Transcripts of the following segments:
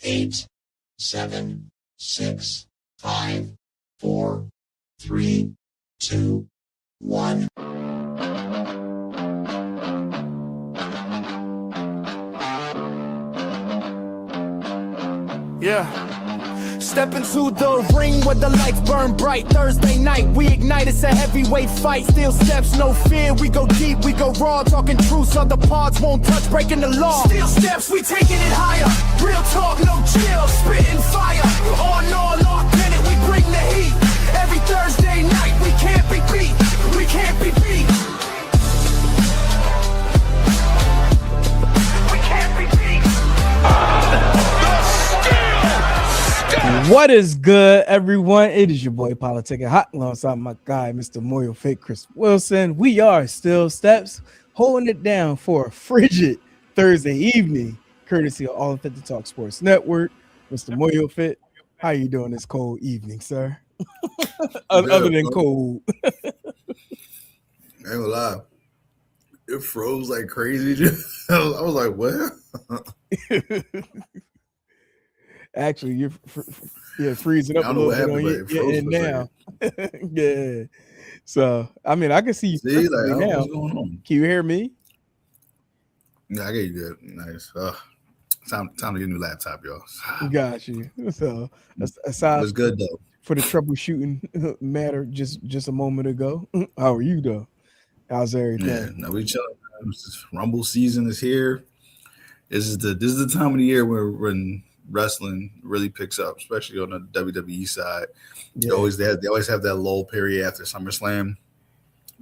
8, 7, 6, 5, 4, 3, 2, 1. Yeah. Step into the ring where the lights burn bright. Thursday night, we ignite. It's a heavyweight fight. Still steps, no fear. We go deep, we go raw. Talking truths, other parts won't touch. Breaking the law. Still steps, we taking it higher. Real talk, no chill. Spitting fire. On, lock in it. We bring the heat. Every Thursday night, we can't be beat. We can't be beat. We can't be beat. What is good, everyone? It is your boy Politicking Hot alongside my guy, Mr. Moyo Fake Chris Wilson. We are Still Steps, holding it down for a frigid Thursday evening, courtesy of All Fit to Talk Sports Network. Mr. Moyo Fit, how you doing this cold evening, sir? Other than cold. I ain't gonna lie. It froze like crazy. I was like, what? Actually, you're freezing up a little bit on your end now. Yeah. So, I mean, I can see you like, now. What's going on? Can you hear me? Yeah, I get you good. Nice. Time to get a new laptop, y'all. Got you. So, aside it's good though. For the troubleshooting matter just a moment ago. How are you though? How's everything? Yeah, no, we chilling. Rumble season is here. This is the time of the year when wrestling really picks up, especially on the WWE side. Yeah. They always have that lull period after SummerSlam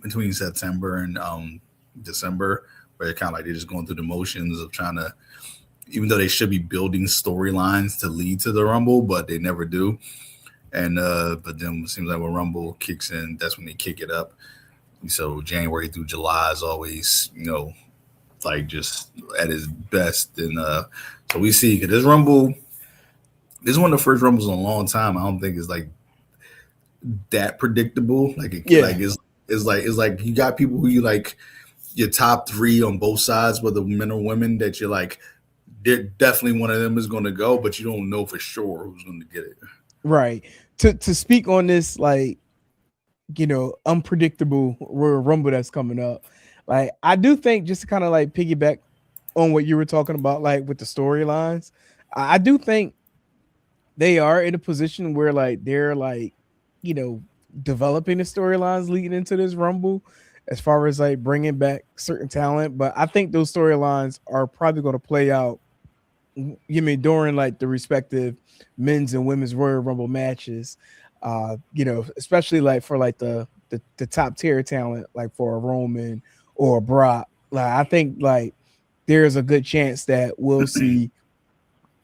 between September and December, where they're kind of like they're just going through the motions of trying to, even though they should be building storylines to lead to the Rumble, but they never do. And but then it seems like when Rumble kicks in, that's when they kick it up. So January through July is always, like just at its best. And so we see, because this Rumble, this is one of the first Rumbles in a long time. I don't think it's like that predictable. Like it's like you got people who you like your top three on both sides, whether men or women, that you're like, definitely one of them is going to go, but you don't know for sure who's going to get it. Right. To speak on this, like, unpredictable Royal Rumble that's coming up. Like, I do think, just to kind of like piggyback on what you were talking about, like with the storylines, I do think they are in a position where like they're like, developing the storylines leading into this Rumble, as far as like bringing back certain talent. But I think those storylines are probably going to play out, during like the respective men's and women's Royal Rumble matches. Especially like for like the top tier talent, like for a Roman or a Brock. Like, I think like there's a good chance that we'll see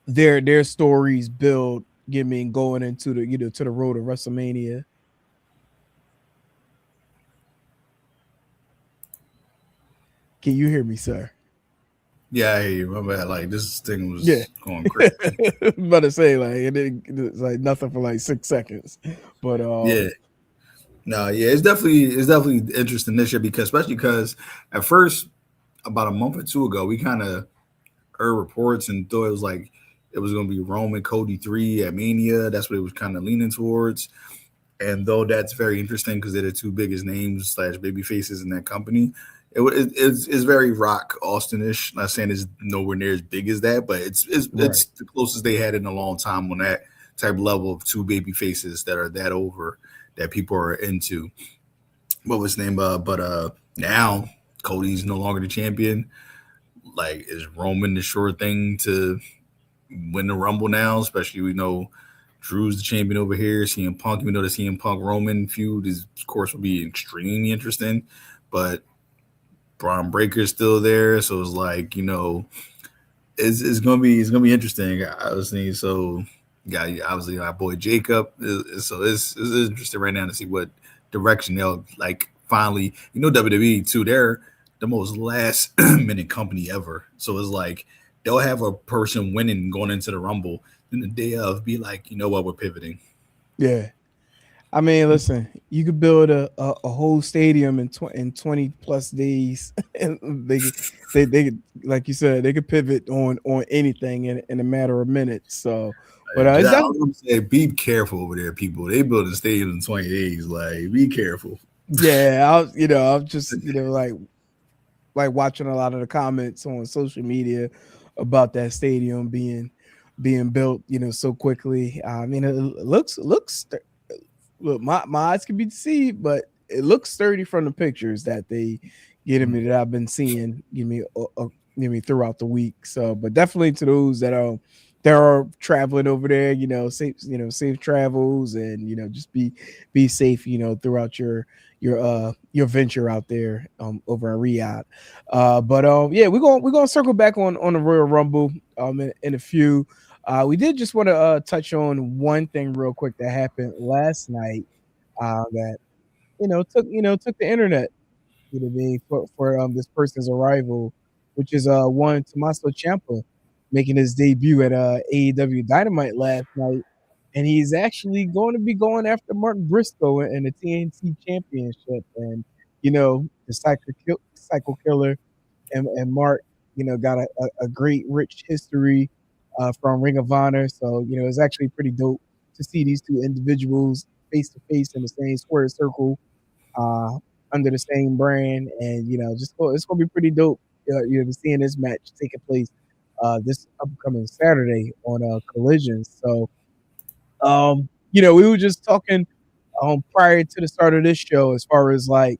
their stories build, going into the to the road of WrestleMania. Can you hear me, sir? Yeah, I hear you. My bad. Like, this thing was going crazy. I'm about to say, like, it's like nothing for like 6 seconds. But it's definitely interesting this year, especially because at first, about a month or two ago, we kind of heard reports and thought it was going to be Roman Cody 3 at Mania. That's what it was kind of leaning towards. And though that's very interesting because they're the two biggest names / baby faces in that company, it's very Rock Austin-ish. Not saying it's nowhere near as big as that, but it's the closest they had in a long time on that type of level of two baby faces that are that over that people are into. What was his name? But now Cody's no longer the champion. Like, is Roman the sure thing to win the Rumble now? Especially, we know Drew's the champion over here. CM Punk, we know the CM Punk Roman feud is, of course, will be extremely interesting. But Braun Breaker's still there, so it's like, it's gonna be interesting. I was thinking, so obviously my boy Jacob so it's interesting right now to see what direction they'll like finally. WWE too, they're the most last minute company ever, so it's like they'll have a person winning going into the Rumble, and the day of be like, you know what, we're pivoting. Yeah, I mean, listen, you could build a whole stadium in 20 plus days. And they could, like you said, they could pivot on anything in a matter of minutes. So, but it's I definitely, was gonna say, be careful over there, people. They build a stadium in 20 days. Like, be careful. yeah, I'm just, like watching a lot of the comments on social media about that stadium being built, so quickly. I mean, it looks look, my eyes can be deceived, but it looks sturdy from the pictures that they getting me that I've been seeing, throughout the week. So, but definitely to those that are traveling over there, safe travels, and just be safe, throughout your venture out there over in Riyadh. But yeah, we're gonna circle back on the Royal Rumble in a few. We did just want to touch on one thing real quick that happened last night that took the internet, for this person's arrival, which is one Tommaso Ciampa making his debut at AEW Dynamite last night, and he's actually going to be going after Mark Briscoe in the TNT Championship, and the Psycho Killer and Mark, got a great rich history from Ring of Honor. So, it's actually pretty dope to see these two individuals face to face in the same square circle uh, under the same brand. And, it's going to be pretty dope, seeing this match taking place this upcoming Saturday on Collision. So, we were just talking prior to the start of this show as far as like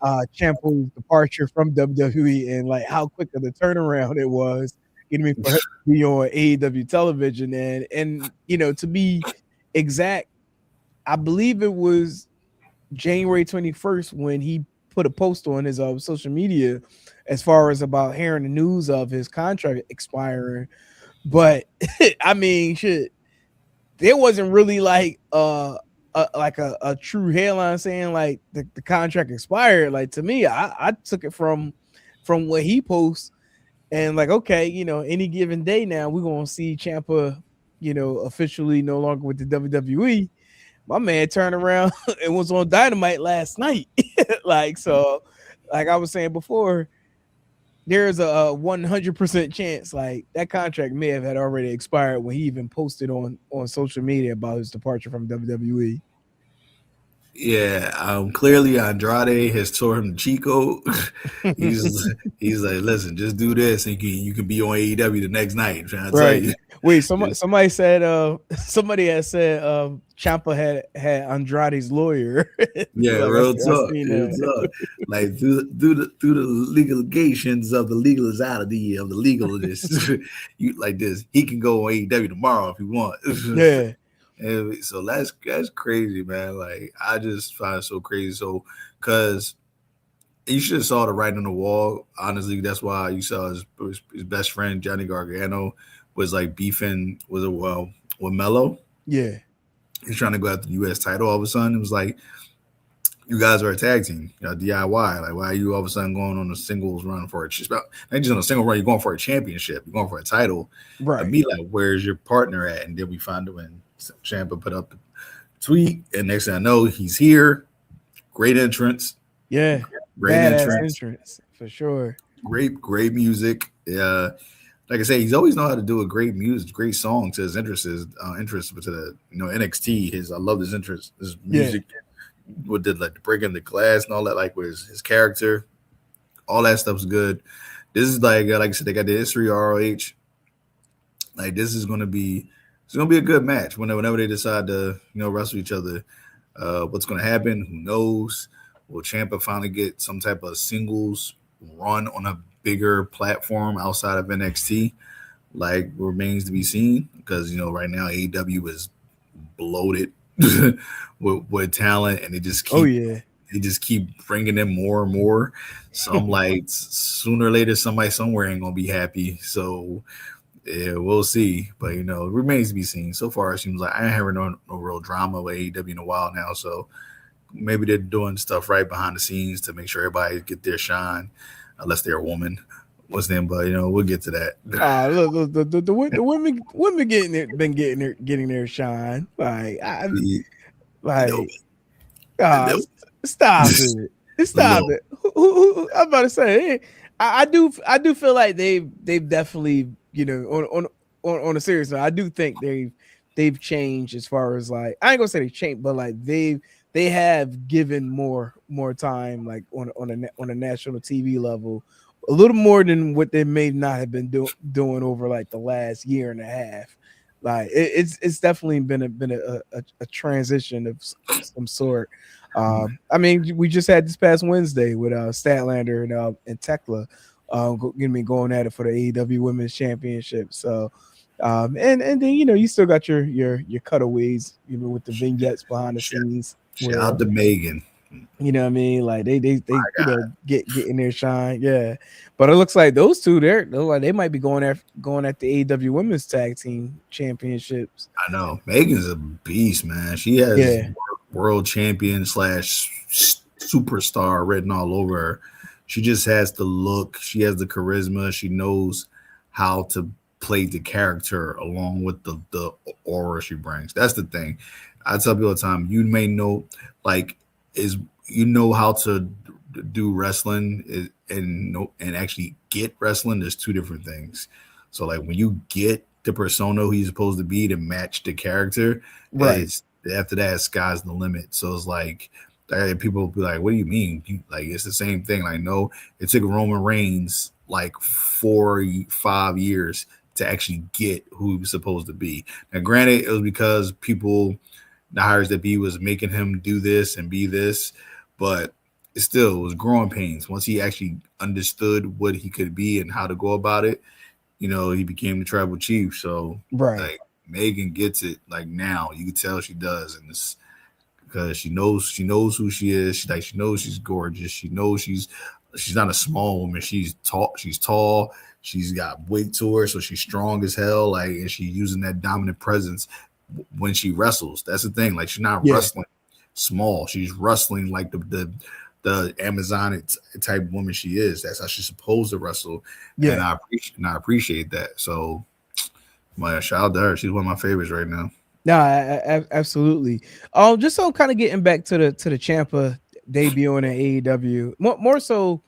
Ciampa's departure from WWE and like how quick of the turnaround it was, for him to be on AEW television. And to be exact, I believe it was January 21st when he put a post on his social media as far as about hearing the news of his contract expiring. But I mean, shit, there wasn't really like a true headline saying like the contract expired. Like to me, I took it from what he posts, and like, okay, any given day now we're gonna see Ciampa, officially no longer with the WWE. My man turned around and was on Dynamite last night. Like, so, like I was saying before, there's a 100% chance like that contract may have had already expired when he even posted on social media about his departure from WWE. Yeah, clearly Andrade has tore him to Chico. he's like, listen, just do this, and you can be on AEW the next night. I'm trying to tell Right. you. Wait, somebody said somebody had said Ciampa had Andrade's lawyer. Yeah, Like real I talk, seen real that. talk. Like through the legalizations of the legality of the legalness, you like this. He can go on AEW tomorrow if he wants. Yeah. And so that's crazy, man. Like I just find it so crazy. So because you should have saw the writing on the wall. Honestly, that's why you saw his best friend Johnny Gargano was like beefing with Mello. Yeah. He's trying to go after the U.S. title. All of a sudden, it was like you guys are a tag team, DIY. Like, why are you all of a sudden going on a singles run for not just on a single run? You're going for a championship. You're going for a title. Right. And me like, where's your partner at? And then we find it when Ciampa put up the tweet, and next thing I know, he's here. Great entrance. Yeah. Great Badass entrance for sure. Great music. Like I say, he's always know how to do a great music, great song to his interests to the NXT. I love his interest, his music. Yeah. What did like breaking the glass and all that, like with his character, all that stuff's good. This is like I said, they got the history of ROH. Like this is gonna be a good match whenever they decide to wrestle each other. What's gonna happen? Who knows? Will Ciampa finally get some type of singles run on a bigger platform outside of NXT? Like remains to be seen because right now AEW is bloated with talent, and they just keep bringing in more and more. So I'm like, sooner or later, somebody somewhere ain't gonna be happy. So yeah, we'll see. But it remains to be seen. So far, it seems like I ain't having no real drama with AEW in a while now. So maybe they're doing stuff right behind the scenes to make sure everybody get their shine, unless they're a woman. What's them? But we'll get to that. Look, the women been getting their shine. Like Like, And ah, stop it. Stop look, it. I'm about to say, I do feel like they've definitely, on a serious note, I do think they've changed as far as like, I ain't gonna say they changed, but like they have given more time like on a national TV level, a little more than what they may not have been doing over like the last year and a half. Like it's definitely been a transition of some sort. I mean, we just had this past Wednesday with Statlander and Tekla, going at it for the AEW Women's Championship. So, and then you still got your cutaways, with the vignettes behind the scenes shout where out to Megan. you know what I mean, like they My God. get in their shine, yeah. But it looks like those two, they're like they might be going at the AEW Women's Tag Team Championships. I know Megan's a beast, man. She has Yeah, world champion slash superstar written all over her. She just has the look. She has the charisma. She knows how to play the character along with the aura she brings. That's the thing. I tell people all the time. You may know, like, is you know how to do wrestling and actually get wrestling. There's two different things. So like when you get the persona who he's supposed to be to match the character, right. it's after that sky's the limit. So it's like people will be like, "What do you mean?" Like it's the same thing. Like no, it took Roman Reigns like 4 5 years to actually get who he was supposed to be. Now, granted, it was because people, the hires that be was making him do this and be this, but it still was growing pains. Once he actually understood what he could be and how to go about it, he became the tribal chief. So Right. like Megan gets it like now. You can tell she does, and it's because she knows who she is. She knows she's gorgeous. She knows she's not a small woman. She's tall. She's tall. She's got weight to her, so she's strong as hell. Like, and she's using that dominant presence when she wrestles. That's the thing. Like, she's not Yeah. wrestling small. She's wrestling like the Amazon type woman she is. That's how she's supposed to wrestle. Yeah. And I appreciate that. So, my shout out to her. She's one of my favorites right now. No, absolutely. Just so kind of getting back to the Champa debuting in AEW, more so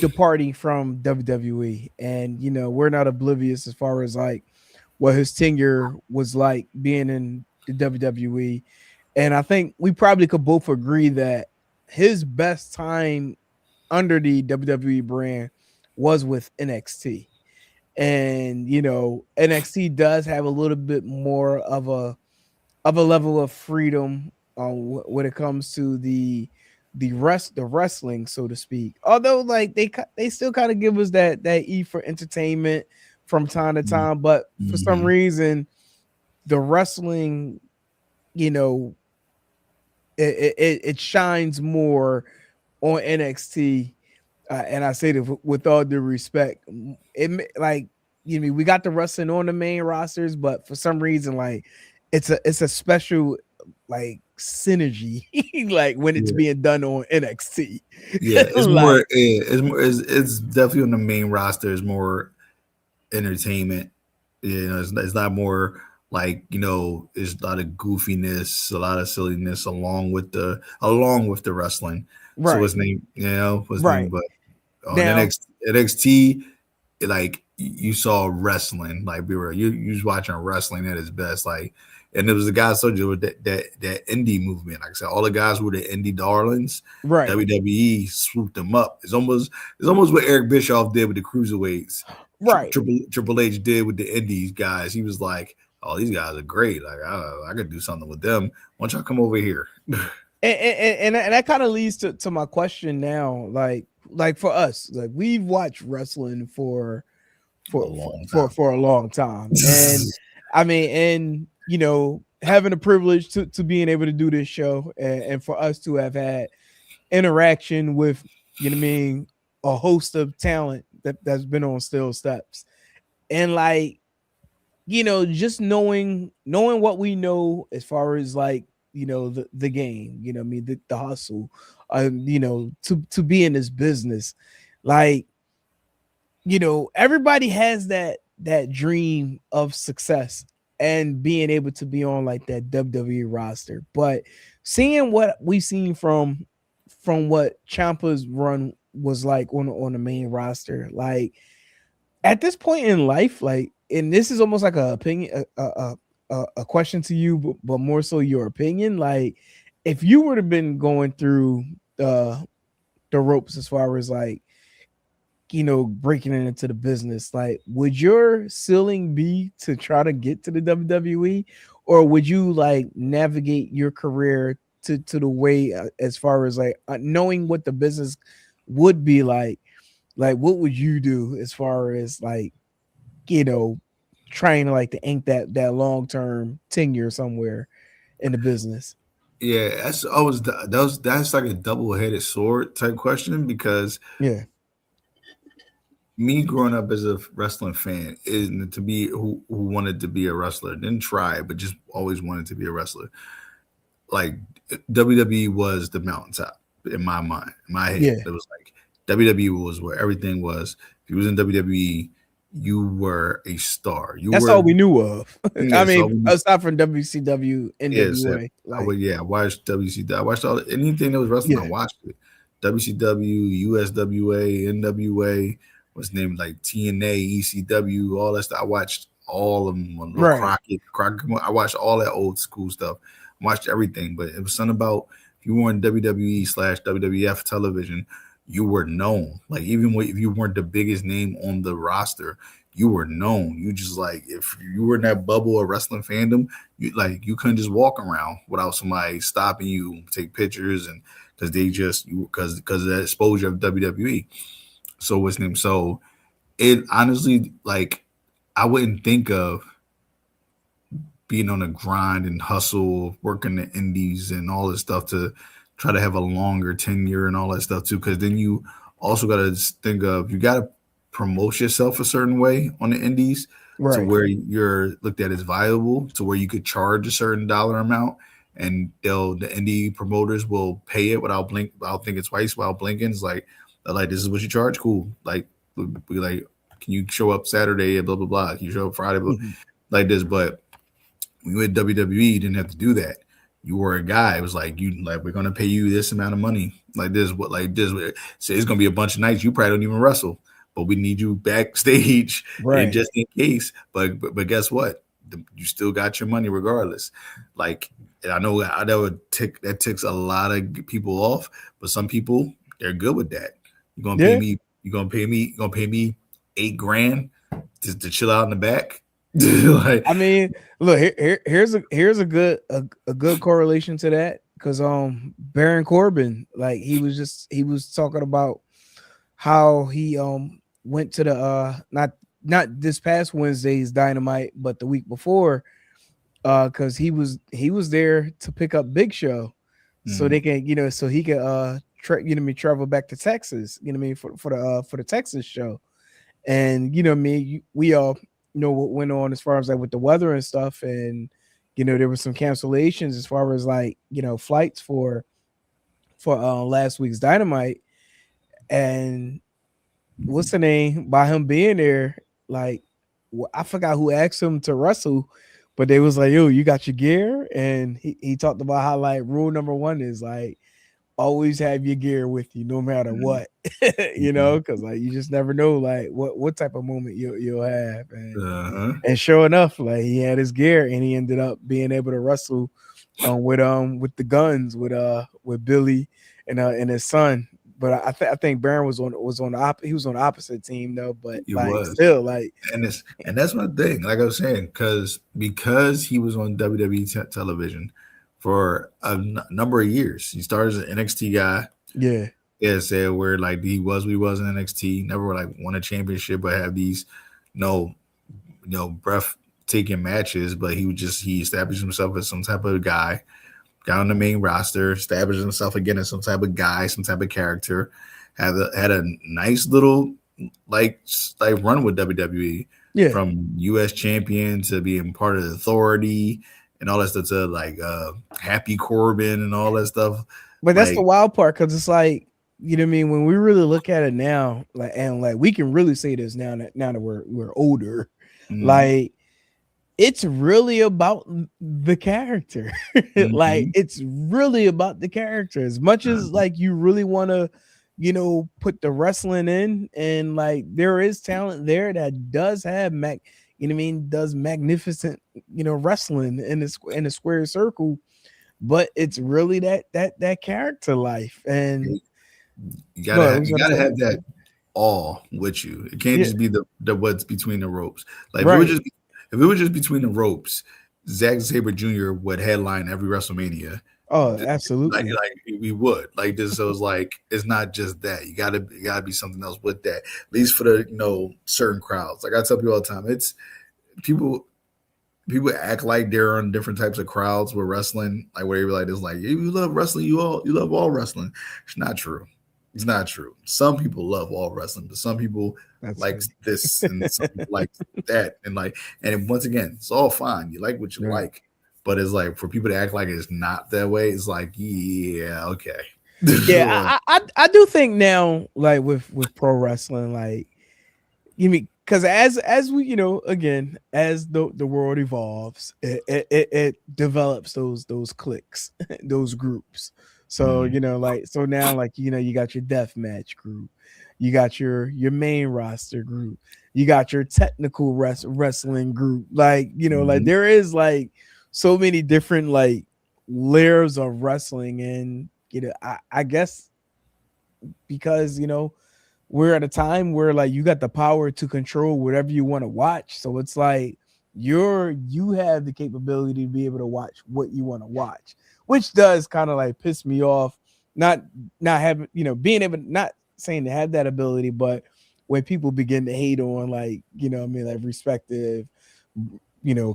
departing from WWE, and we're not oblivious as far as like what his tenure was like being in the WWE, and I think we probably could both agree that his best time under the WWE brand was with NXT. And NXT does have a little bit more of a level of freedom when it comes to the wrestling, so to speak. Although like they still kind of give us that E for entertainment from time to time, but for some Mm-hmm. reason the wrestling, you know, it shines more on NXT. And I say that with all due respect, like we got the wrestling on the main rosters, but for some reason, like it's a special like synergy, like when it's Yeah. being done on NXT. Yeah, it's more. Like It's more. It's definitely on the main roster. It's more entertainment. It's not more like It's a lot of goofiness, a lot of silliness along with the wrestling. So right, what's name? What's name? right But on now, NXT, like you saw wrestling. Like we were you was watching wrestling at its best. Like, and it was the guys told you with that indie movement. Like I said, all the guys who were the indie darlings. right, WWE swooped them up. It's almost what Eric Bischoff did with the cruiserweights. right. Triple H did with the indies guys. He was like, "Oh, these guys are great. Like I could do something with them. Why don't y'all come over here?" And that kind of leads to my question now. Like for us, like we've watched wrestling for A long time. a long time, and I mean, and having the privilege to being able to do this show, and for us to have had interaction with what I mean, a host of talent that's been on Still Steps, and like just knowing what we know as far as like the game, I mean the hustle, to be in this business, like everybody has that dream of success and being able to be on like that WWE roster, but seeing what we seen from what Ciampa's run was like on the main roster, like at this point in life, like, and this is almost like a opinion, a question to you, but more so your opinion. Like, if you would have been going through the ropes as far as like, breaking it into the business, like, would your ceiling be to try to get to the WWE, or would you like navigate your career to the way as far as like knowing what the business would be like what would you do as far as like, you know, trying to like to ink that long-term tenure somewhere in the business? Yeah, that's always that's like a double-headed sword type question because Yeah. me growing up as a wrestling fan is to be who wanted to be a wrestler, didn't try, but just always wanted to be a wrestler. Like WWE was the mountaintop in my mind, in my head. Yeah. It was like WWE was where everything was. If you was in WWE, you were a star. You That's were all we knew of. I yeah. mean, So aside from WCW, yes, NWA, I would. like, Yeah, I watched WCW. I watched anything that was wrestling. I yeah, watched it. WCW, USWA, NWA was named like TNA, ECW, all that stuff. I watched all of them. Little right, Crockett. I watched all that old school stuff. I watched everything, but it was something about if you were on WWE/WWF television, you were known. Like even if you weren't the biggest name on the roster, you were known. You just like if you were in that bubble of wrestling fandom, you couldn't just walk around without somebody stopping you, take pictures, and because they just because of that exposure of WWE. So what's name? So it honestly like I wouldn't think of being on a grind and hustle, working the indies and all this stuff to try to have a longer tenure and all that stuff too. Because then you also got to think of you got to promote yourself a certain way on the indies to right. where you're looked at as valuable, to where you could charge a certain dollar amount, and the indie promoters will pay it without thinking twice, without blinking. It's like they're like, this is what you charge, cool. Like we like, can you show up Saturday? Blah blah blah. Can you show up Friday? Blah, Mhm. like this, but when you were at WWE, you didn't have to do that. You were a guy. It was like we're gonna pay you this amount of money. Like this, what like this. So it's gonna be a bunch of nights you probably don't even wrestle, but we need you backstage and Right. just in case. But guess what? You still got your money regardless. Like and I know that ticks a lot of people off, but some people they're good with that. You're gonna pay Yeah. me. You're gonna pay me $8,000 to chill out in the back. Like I mean, look, here's a good correlation to that because Baron Corbin, like he was talking about how he went to the not this past Wednesday's Dynamite, but the week before, because he was there to pick up Big Show, so they mhm. can so he could travel back to Texas, for the Texas show. And we all know what went on as far as like with the weather and stuff, and there were some cancellations as far as like flights for last week's Dynamite. And what's the name, by him being there, like, I forgot who asked him to wrestle, but they was like, yo, you got your gear? And he talked about how like rule number one is like always have your gear with you no matter Mhm. what. Mhm. Because like you just never know like what type of moment you'll have. and Uh-huh. and sure enough, like he had his gear and he ended up being able to wrestle with the Guns with Billy and his son. But I think Baron he was on the opposite team though, but It like was. still like And that's my thing. Like I was saying, because he was on WWE television for a number of years. He started as an NXT guy. yeah. Yeah, said where like we was in NXT, never like won a championship, but have these no breathtaking matches. But he established himself as some type of guy, got on the main roster, established himself again as some type of guy, some type of character. Had a nice little like run with WWE Yeah. from U.S. champion to being part of the Authority and all that stuff to like Happy Corbin and all that stuff. But that's the Like, wild part, because it's like, what I mean, when we really look at it now, like, and like we can really say this now that we're older, mm, like it's really about the character. Like Mhm. it's really about the character. As much as Uh, like you really want to, put the wrestling in, and like there is talent there that does have does magnificent, wrestling in a square circle, but it's really that character life. And You go gotta ahead, have what was you I gonna gotta say? have that awe with you. It can't Yeah, just be the what's between the ropes. Like right. if it was just between the ropes, Zack Sabre Jr. would headline every WrestleMania. Oh, Like absolutely. we would like this. So it's like it's not just that. You gotta be something else with that. At least for the certain crowds. Like I tell people all the time, it's people people act like they're on different types of crowds with wrestling, like where you're like, it's like, if you love wrestling, you love all wrestling. It's not true. It's not true. Some people love all wrestling, but some people That's like true. this and some people like that. And once again, it's all fine. You like what you Right. like. But it's like for people to act like it's not that way, it's like, yeah, okay. Yeah, Well, I do think now, like with pro wrestling, like you mean, because as we, again, as the world evolves, it develops those cliques, those groups. So mm, like, so now, like, you got your death match group, you got your main roster group, you got your technical wrestling group, like, like mhm, there is like so many different like layers of wrestling. And I guess because we're at a time where like you got the power to control whatever you want to watch. So it's like you have the capability to be able to watch what you want to watch, which does kind of like piss me off. Not not having, being able, not saying to have that ability, but when people begin to hate on, like, what I mean, like respective,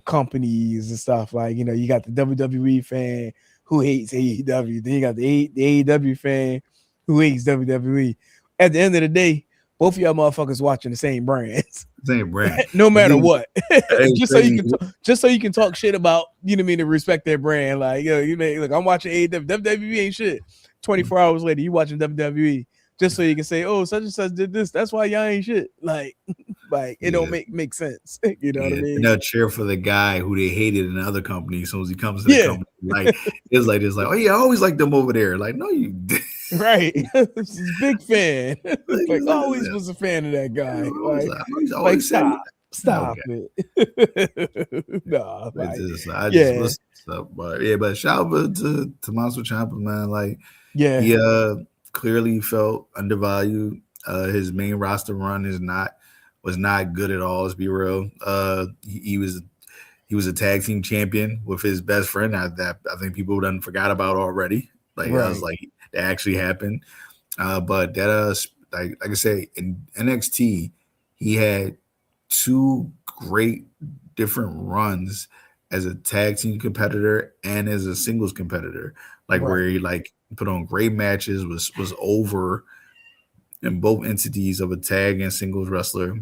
companies and stuff, like, you got the WWE fan who hates AEW, then you got the AEW fan who hates WWE. At the end of the day, both of y'all motherfuckers watching the same brands, same brand. no The matter thing, what. it's just so you crazy. can just so you can talk shit about, what I mean, to respect their brand. Like, look, I'm watching AEW, WWE ain't shit. 24 hours later, you watching WWE, just so you can say, oh, such and such did this. That's why y'all ain't shit. Like it don't Yeah. make sense. You know what I Yeah, then mean? they'll cheer for the guy who they hated in another company. As soon as he comes to the Yeah, company, it's like, oh yeah, I always liked them over there. Like, no, you didn't. right. This is big fan. Like Like, always was a fan of that guy. I Like always said, stop okay. it. Nah, like I just yeah, listen to stuff, but yeah, but shout out to Tommaso Ciampa, man. Like yeah, he clearly felt undervalued. His main roster run was not good at all. Let's be real. He was a tag team champion with his best friend. I think people done forgot about already. Like I was right, like that actually happened. But that like I say in NXT, he had two great different runs as a tag team competitor and as a singles competitor. Like right, where he like put on great matches, was over in both entities of a tag and singles wrestler.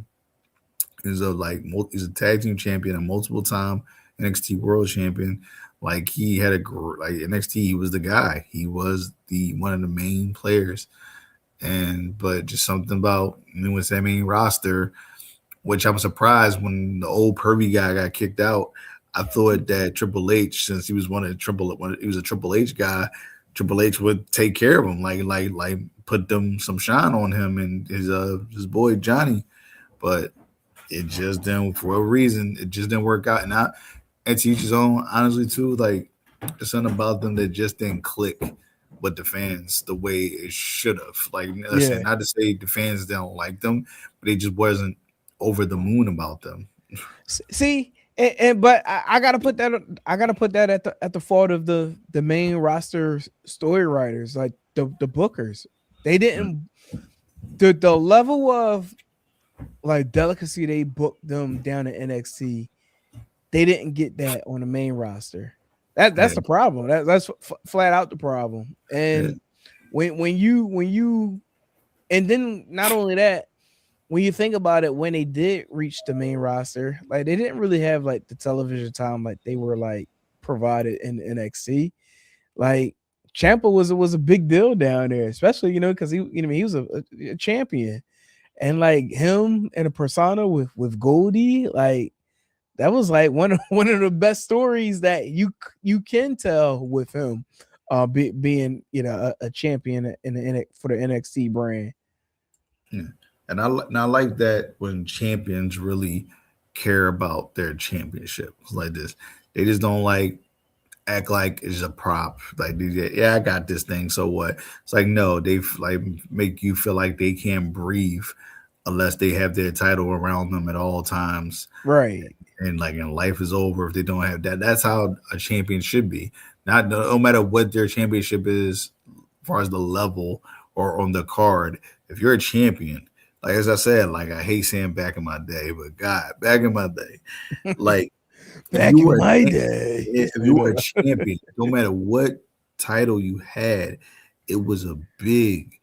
He's a tag team champion, a multiple time NXT World Champion. Like he had like NXT, he was the guy. He was the one of the main players, and but just something about with that main roster, which I'm surprised when the old pervy guy got kicked out. I thought that Triple H, since he was he was a Triple H guy, Triple H would take care of him, like put them some shine on him and his boy Johnny, but it just didn't for a reason. It just didn't work out. And to each his own, honestly, too. Like there's something about them that just didn't click with the fans the way it should have. Like, listen, yeah. not to say the fans don't like them, but they just wasn't over the moon about them. See, and but I gotta put that. I gotta put that at the fault of the main roster story writers, like the bookers. They Mm. didn't the level of like delicacy they booked them down at NXT. They didn't get that on the main roster. Yeah, That's the problem. That's flat out the problem. yeah, And when you and then not only that, when you think about it, when they did reach the main roster, like they didn't really have like the television time like they were like provided in NXT. Like Champa was a big deal down there, especially because he was a champion, and like him and a persona with Goldie, like that was like one of the best stories that you can tell with him, being a champion for the NXT brand. Yeah. And I like that when champions really care about their championship. It's like this. They just don't like act like it's a prop. Like, yeah, I got this thing. So what? It's like, no, they like make you feel like they can't breathe unless they have their title around them at all times. Right. And life is over if they don't have that. That's how a champion should be. Not no matter what their championship is, as far as the level or on the card. If you're a champion, like as I said, like I hate saying back in my day, but God, back in my day, like Back in my day, if you were a champion, no matter what title you had, it was a big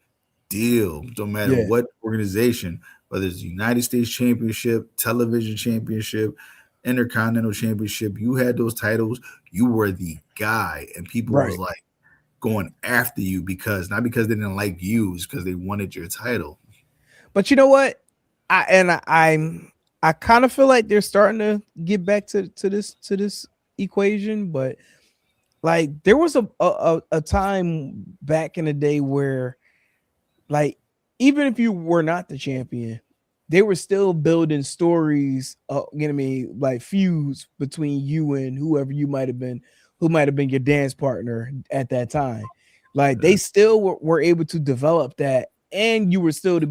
deal. No matter what organization, whether it's the United States Championship, Television Championship, Intercontinental Championship, you had those titles, you were the guy, and people was like going after you not because they didn't like you, it's because they wanted your title. But you know what? I kind of feel like they're starting to get back to this equation, but like there was a time back in the day where, like, even if you were not the champion, they were still building stories, like feuds between you and whoever you might have been, who might have been your dance partner at that time. Like they still were able to develop that, and you were still able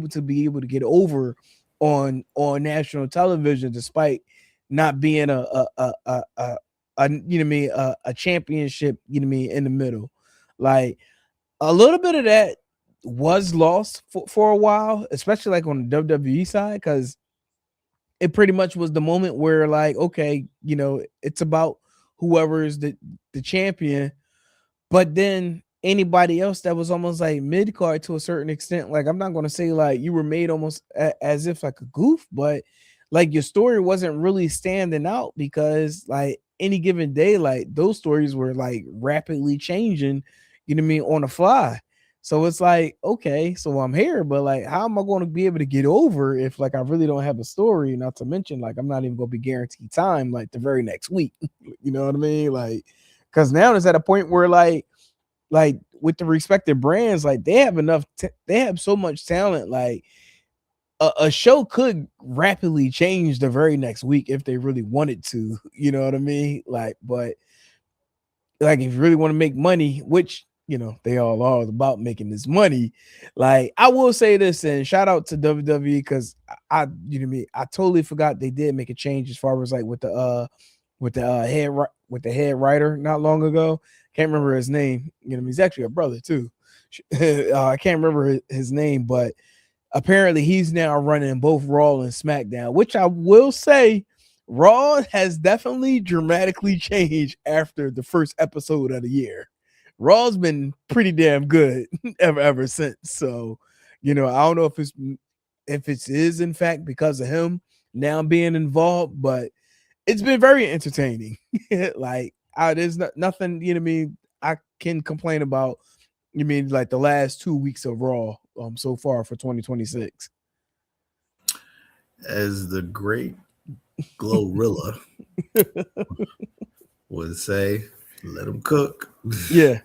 to be able to get over on national television despite not being a championship, in the middle. Like a little bit of that was lost for a while, especially like on the WWE side, because it pretty much was the moment where, like, okay, it's about whoever is the champion, but then anybody else that was almost like mid card to a certain extent, like I'm not going to say like you were made almost as if like a goof, but like your story wasn't really standing out because like any given day, like those stories were like rapidly changing, on the fly. So it's like, okay, so I'm here, but like, how am I going to be able to get over if like I really don't have a story? Not to mention, like, I'm not even going to be guaranteed time like the very next week. You know what I mean? Like, because now it's at a point where like with the respective brands, like they have they have so much talent. Like a show could rapidly change the very next week if they really wanted to. You know what I mean? Like, but like if you really want to make money, which they all are about making this money. Like I will say this, and shout out to WWE because I totally forgot they did make a change as far as like with the head writer not long ago. Can't remember his name. He's actually a brother too. I can't remember his name, but apparently he's now running both Raw and SmackDown, which I will say Raw has definitely dramatically changed after the first episode of the year. Raw's been pretty damn good ever since. So, I don't know if it is in fact because of him now being involved, but it's been very entertaining. Like there's nothing, I can complain about. Like the last 2 weeks of Raw so far for 2026. As the great Glorilla would say, let them cook. Yeah.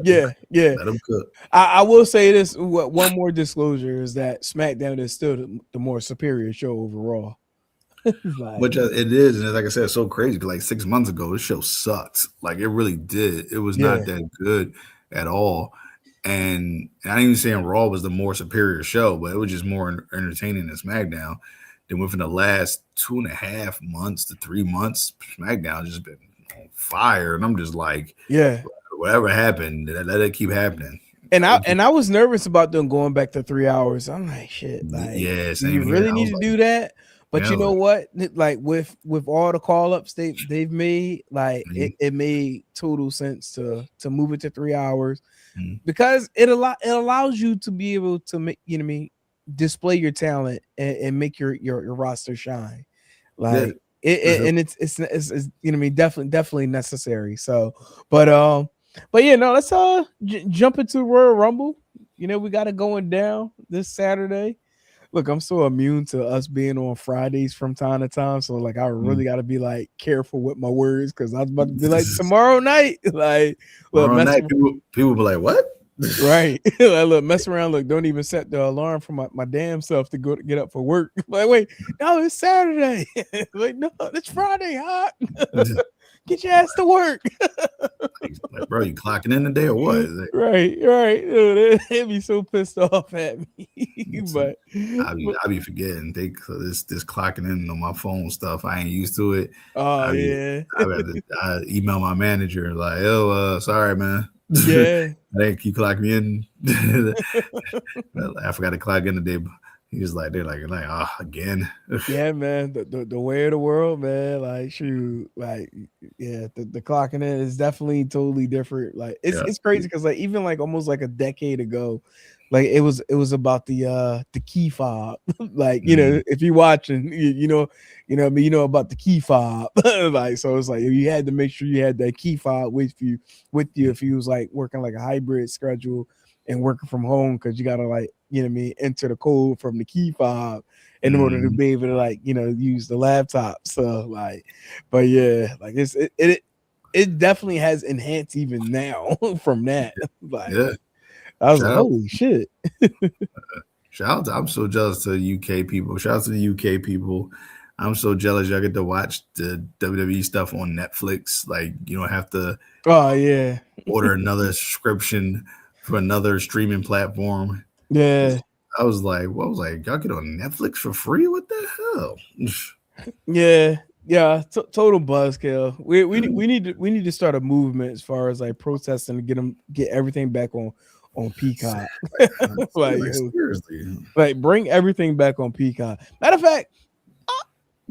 Yeah. Let them cook. I will say this. One more disclosure is that SmackDown is still the more superior show overall. Like, which it is, and like I said, it's so crazy because like 6 months ago, this show sucked. Like it really did. It was not that good at all. And I ain't even saying Raw was the more superior show, but it was just more entertaining than SmackDown. Then within the last 2.5 months to 3 months, SmackDown just been on fire, and I'm just like, whatever happened, let it keep happening. And I was nervous about them going back to 3 hours. I'm like, shit, like, do you really need to do that? But you know what? Like with all the call ups they've made, like it made total sense to move it to 3 hours because it allows you to be able to make display your talent and make your roster shine. Like and it's definitely necessary. So, but yeah, no, let's jump into Royal Rumble. We got it going down this Saturday. look, I'm so immune to us being on Fridays from time to time. So like I really gotta be like careful with my words because I was about to be like tomorrow night. Like look, Tomorrow night, people be like, what? right. Like, look, mess around, look, don't even set the alarm for my damn self to go to get up for work. Like, wait, no, it's Saturday. Like, no, it's Friday, hot. Get your ass to work. Like, bro, you clocking in today or what? Like, right. They'd be so pissed off at me. But I be forgetting this clocking in on my phone stuff. I ain't used to it. Yeah. I email my manager like, oh, sorry, man. Yeah. I didn't keep clocking in. I forgot to clock in today. He was like, they're like, again. Yeah, man. The way of the world, man. Like, shoot, like, yeah, the clocking in is definitely totally different. Like, it's crazy because like even like almost like a decade ago, like it was about the key fob. Like, you know, if you're watching, you know about the key fob. Like, so it's like you had to make sure you had that key fob with you if you was like working like a hybrid schedule and working from home because you gotta like, you know what I mean, enter the code from the key fob in order to be able to like, you know, use the laptop. So like, but yeah, like it definitely has enhanced even now from that. Like, I was like, holy shit. Shout out I'm so jealous to UK people. Shout out to the UK people. I'm so jealous y'all get to watch the WWE stuff on Netflix. Like, you don't have to order another subscription for another streaming platform. Yeah. I was like, y'all get on Netflix for free? What the hell? Yeah. Total buzzkill. We need to start a movement as far as like protesting to get everything back on Peacock. like seriously, like bring everything back on Peacock. Matter of fact,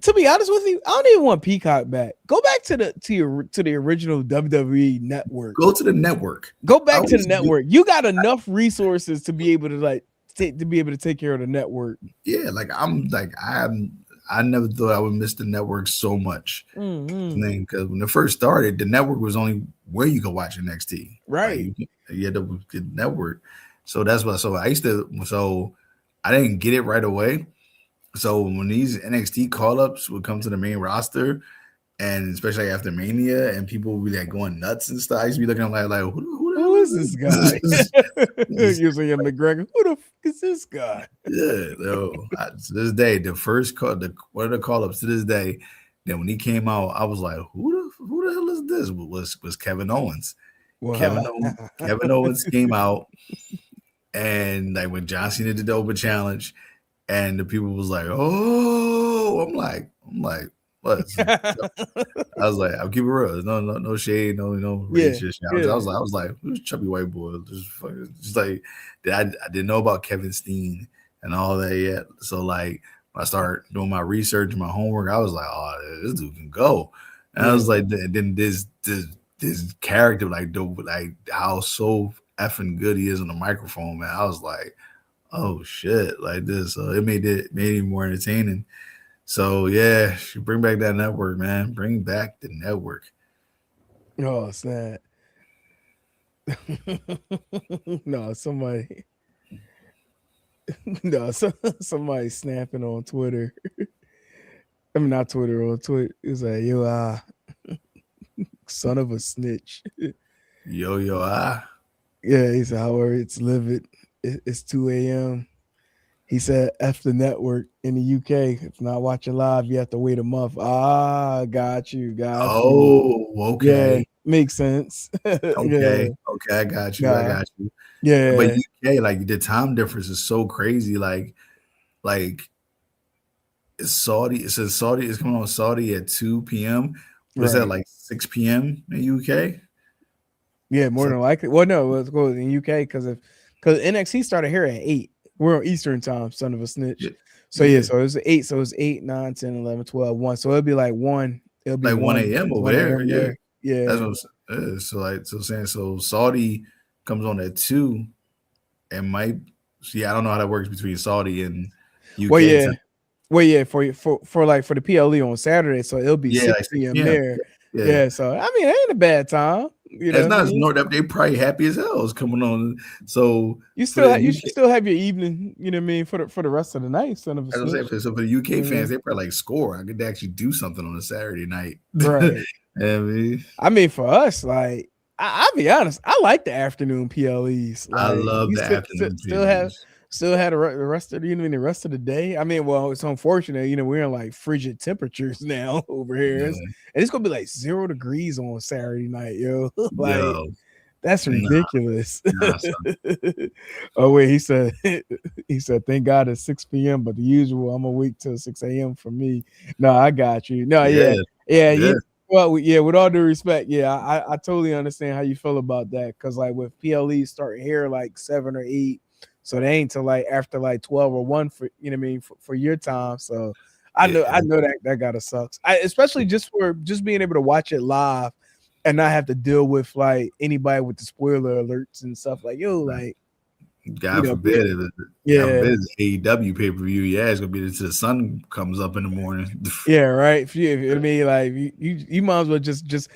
to be honest with you, I don't even want Peacock back. Go back to the original WWE network. Go to the network. Go back to the network. You got enough resources to be able to like to be able to take care of the network. Yeah, I never thought I would miss the network so much. Because when it first started, the network was only where you could watch NXT. Right. Like, you had to get the network. So that's what. So I didn't get it right away. So when these NXT call-ups would come to the main roster, and especially after Mania, and people would be like going nuts and stuff, I used to be looking like who is this guy? Usually McGregor. Who the fuck is this guy? Yeah, to this day, one of the call-ups to this day, then when he came out, I was like, who the hell is this? Was Kevin Owens. Wow. Kevin Owens came out, and like when John Cena did the Open Challenge, and the people was like, oh, I'm like, what? I was like, I'll keep it real. No shade, no racist. I was like, who's chubby white boy? Just like I didn't know about Kevin Steen and all that yet. So like when I started doing my research and my homework, I was like, oh, this dude can go. And I was like, then this character, like how so effing good he is on the microphone, man. I was like, oh shit, like this. So it made it more entertaining. So yeah, bring back that network, man. Bring back the network. Oh, snap. No, somebody snapping on Twitter. I mean, not Twitter, on Twitter. It's like, yo, son of a snitch. Yo, Yeah, he said, however, it's livid. It's 2 a.m. He said, F the network in the UK. If not watching live, you have to wait a month. Got you. Okay. Yeah, makes sense. Okay, I got you. Yeah. But UK, like the time difference is so crazy. Like it's Saudi. It says Saudi is coming on Saudi at 2 p.m. Was that like 6 p.m. in UK? Yeah, more than likely. Well, no, let's go in UK because NXT started here at 8. We're on Eastern time, son of a snitch. So so it was 8. So it's 8, 9, 10, 11, 12, 1. So it'll be like 1. It'll be like 1 a.m. over there. Yeah. That's what I'm saying. So Saudi comes on at 2 and might. See, I don't know how that works between Saudi and UK. Well, yeah, for the PLE on Saturday, so it'll be 6 p.m. there. Yeah. So I mean, it ain't a bad time. You It's know what I not mean? that they probably happy as hell is coming on. So You for the you UK, should still have your evening. You know what I mean for the rest of the night, son of a as I was saying, snitch. so for the UK fans, Mhm. they probably like score. I could actually do something on a Saturday night. Right. I mean, I mean, for us, like I'll be honest, I like the afternoon PLEs. I Like love you the afternoon PLEs. still had the rest of the the rest of the day. I mean, well, it's unfortunate, we're in like frigid temperatures now over here, Yeah. and it's gonna be like 0 degrees on Saturday night, yo. Like Yo, that's nah, ridiculous. son. Oh wait, he said he said thank God it's 6 p.m. but the usual I'm awake till 6 a.m. for me. No, I got you. No, Yeah, yeah. yeah, Well, yeah. With all due respect, yeah, I totally understand how you feel about that because like with PLE starting here like 7 or 8, so they ain't till like after like 12 or 1 for what I mean for your time. So I yeah. know that gotta sucks. Especially just for just being able to watch it live and not have to deal with like anybody with the spoiler alerts and stuff like like God forbid it. God yeah. forbid it's AEW pay per view. Yeah, it's gonna be until the sun comes up in the morning. Yeah, right. If I mean, like you might as well just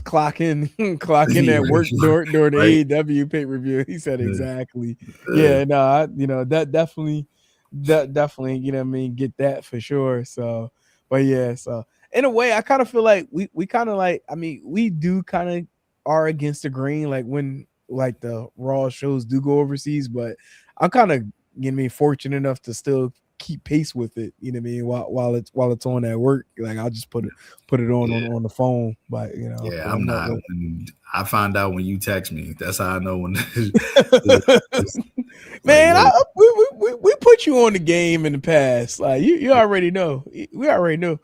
clock in at work during the Right? AEW pay per view. He said Yeah. exactly. Yeah, no, that definitely what I mean, get that for sure. So, but yeah, so in a way, I kind of feel like we kind of like I mean we do kind of are against the grain like when like the Raw shows do go overseas, but I'm kind of fortunate enough to still keep pace with it, you know what I mean, while it's on at work. Like I'll just put it on the phone, but Yeah, because I'm I'm not not. really When I find out when you text me, that's how I know when. It's like, man, yo, we put you on the game in the past. Like you already know. We already know.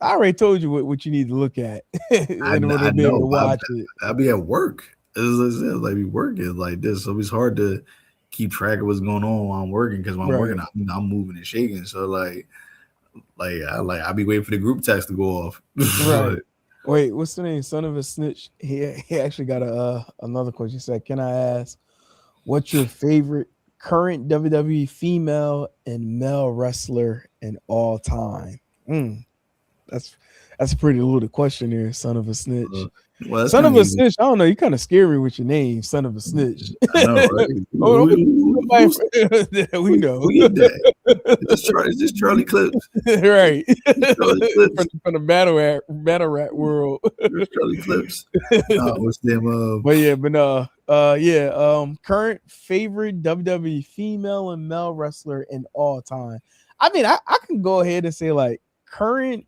I already told you what you need to look at in order I to be able know, to but watch it. I'll be at work. Like we working like this, so it's hard to keep track of what's going on while I'm working because when I'm Right. working, I'm moving and shaking. So I'll be waiting for the group text to go off. Right. Wait, what's the name? Son of a snitch. He actually got another question. He said, "Can I ask what's your favorite current WWE female and male wrestler in all time?" That's a pretty loaded question here, son of a snitch. Well, that's Son kind of of a easy. snitch. I don't know. You kind of scare me with your name, son of a snitch. I know, right? Oh, Who's, we know. who get that? Is this Charlie Clips? Right. Charlie Clips. From the battle rat world. There's Charlie Clips. What's them? But yeah, but no, current favorite WWE female and male wrestler in all time. I mean, I can go ahead and say like current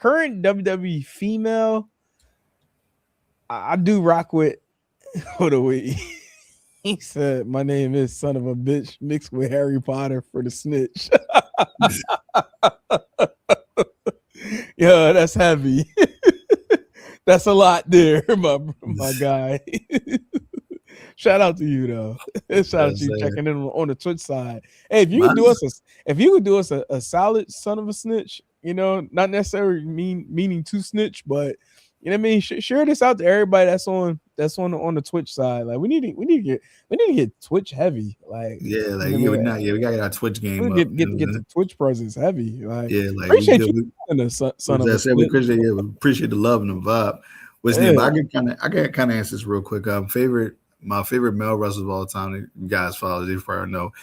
WWE female. I do rock with. Hold on, wait. He said, "My name is son of a bitch mixed with Harry Potter for the snitch." Yeah, that's heavy. That's a lot there, my guy. Shout out to you though. Shout out to you checking in on the Twitch side. Hey, if you could do us a solid son of a snitch, not necessarily meaning to snitch, but you know what I mean. Share this out to everybody that's on the Twitch side. Like we need to get Twitch heavy. Like Yeah, like you know what I we gotta get our Twitch game mean? up. Get the Twitch presence heavy. Like Yeah, like appreciate you the son of a said, we snitch. appreciate the love and the vibe. What's Yeah. name? I can kind of answer this real quick. My favorite male wrestler of all time, you guys follow, they probably know,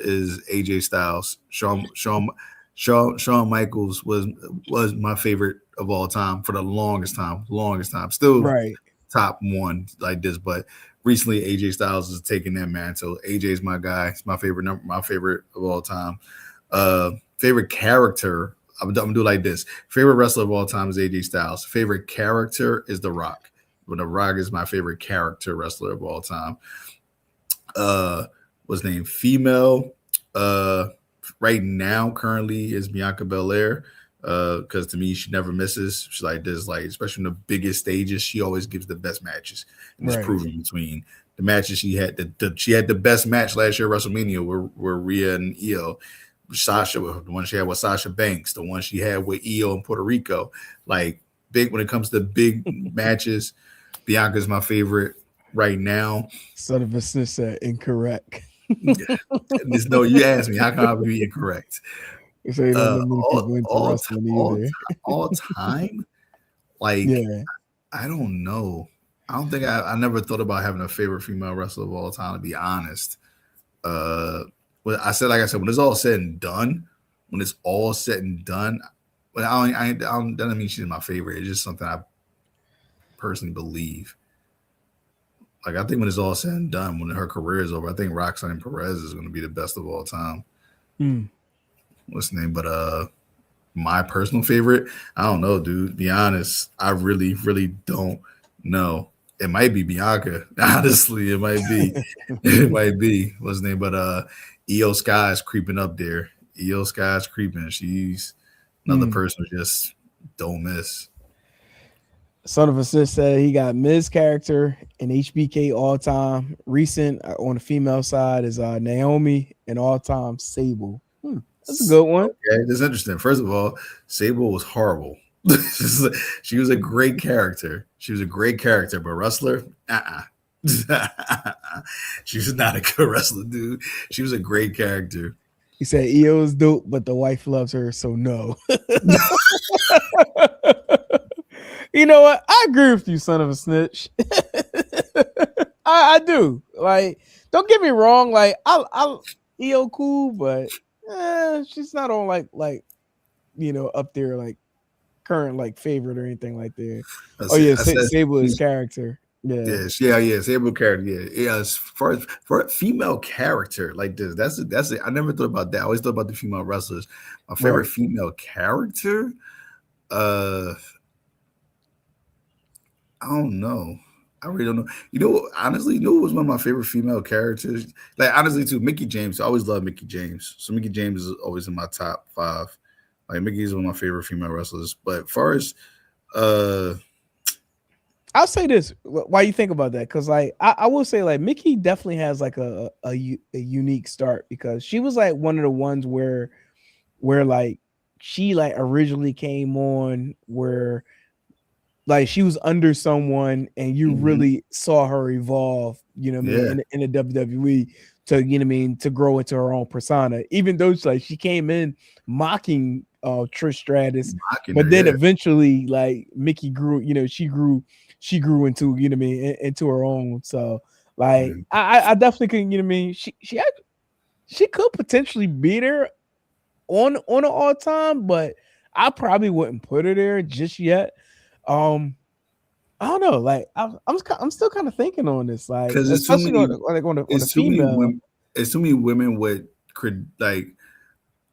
is AJ Styles. Shawn Michaels was my favorite of all time for the longest time. Still Right. top one like this, but recently AJ Styles is taking that mantle. AJ's my guy. It's my favorite of all time. Favorite character, I'm gonna do it like this. Favorite wrestler of all time is AJ Styles. Favorite character is The Rock. But The Rock is my favorite character wrestler of all time. What's name? Female. Right now, currently is Bianca Belair. Because to me, she never misses. She's like this, like especially in the biggest stages, she always gives the best matches. And it's proven between the matches she had. She had the best match last year at WrestleMania were Rhea and Io. Sasha, the one she had with Sasha Banks, the one she had with Io in Puerto Rico. Like big when it comes to big matches, Bianca's my favorite right now. Son of a snitch said incorrect. No, you asked me, how can I be incorrect? So you don't know many people into wrestling either. All time, like Yeah. I don't know. I don't think I never thought about having a favorite female wrestler of all time, to be honest. Well, like I said, when it's all said and done, when it's all said and done, but I don't, that doesn't mean she's my favorite. It's just something I personally believe. Like, I think when it's all said and done, when her career is over, I think Roxanne Perez is going to be the best of all time. What's the name? But my personal favorite, I don't know, dude. Be honest, I really, really don't know. It might be Bianca. Honestly, it might be. It might be. What's the name? But Io Sky is creeping up there. Io Sky is creeping. She's another person who just don't miss. Son of a Sis said he got Miz character in HBK all time. Recent on the female side is Naomi and all time Sable. That's a good one. Okay, that's interesting. First of all, Sable was horrible. She was a great character. She was a great character, but wrestler, she was not a good wrestler, dude. She was a great character. He said EO is dope, but the wife loves her, so no. You know what? I agree with you, son of a snitch. I do. Like, don't get me wrong. Like, I EO cool, but she's not on like up there like current like favorite or anything like that. Sable is character. Yeah, Sable character. Yeah. As far as for a female character like this, that's it. I never thought about that. I always thought about the female wrestlers. My favorite female character, I don't know. I really don't know. Honestly, what was one of my favorite female characters? Like, honestly, too, Mickie James. I always love Mickie James. So Mickie James is always in my top 5. Like, Mickie is one of my favorite female wrestlers. But as far as I'll say this while you think about that, because like I will say like Mickie definitely has like a unique start, because she was like one of the ones where like she like originally came on where like she was under someone and you really saw her evolve, you know what I mean, in the WWE to, you know what I mean, to grow into her own persona. Even though she came in mocking Trish Stratus, but then eventually like Mickie grew, she grew into, you know what I mean, into her own. So like I definitely can, you know what I mean, she could potentially be there on an all time, but I probably wouldn't put her there just yet. I don't know. Like I'm still kind of thinking on this, like especially on the female. It's too many women with like,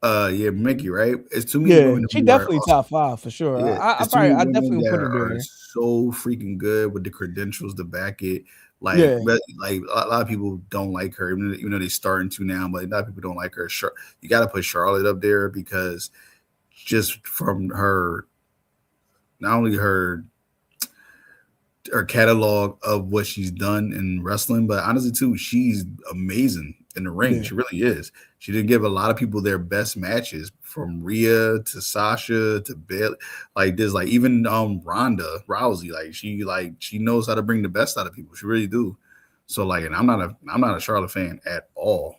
Mickie, right? It's too many women. She definitely top 5 for sure. Yeah, I definitely put her there. So freaking good with the credentials to back it. Like, like a lot of people don't like her, even though they're starting to now. But a lot of people don't like her. You got to put Charlotte up there, because just from her. Not only her catalog of what she's done in wrestling, but honestly too, she's amazing in the ring. She really is. She didn't give a lot of people their best matches, from Rhea to Sasha to Bayley. Like this, like even Ronda Rousey, like she knows how to bring the best out of people. She really do. So like, and I'm not a Charlotte fan at all.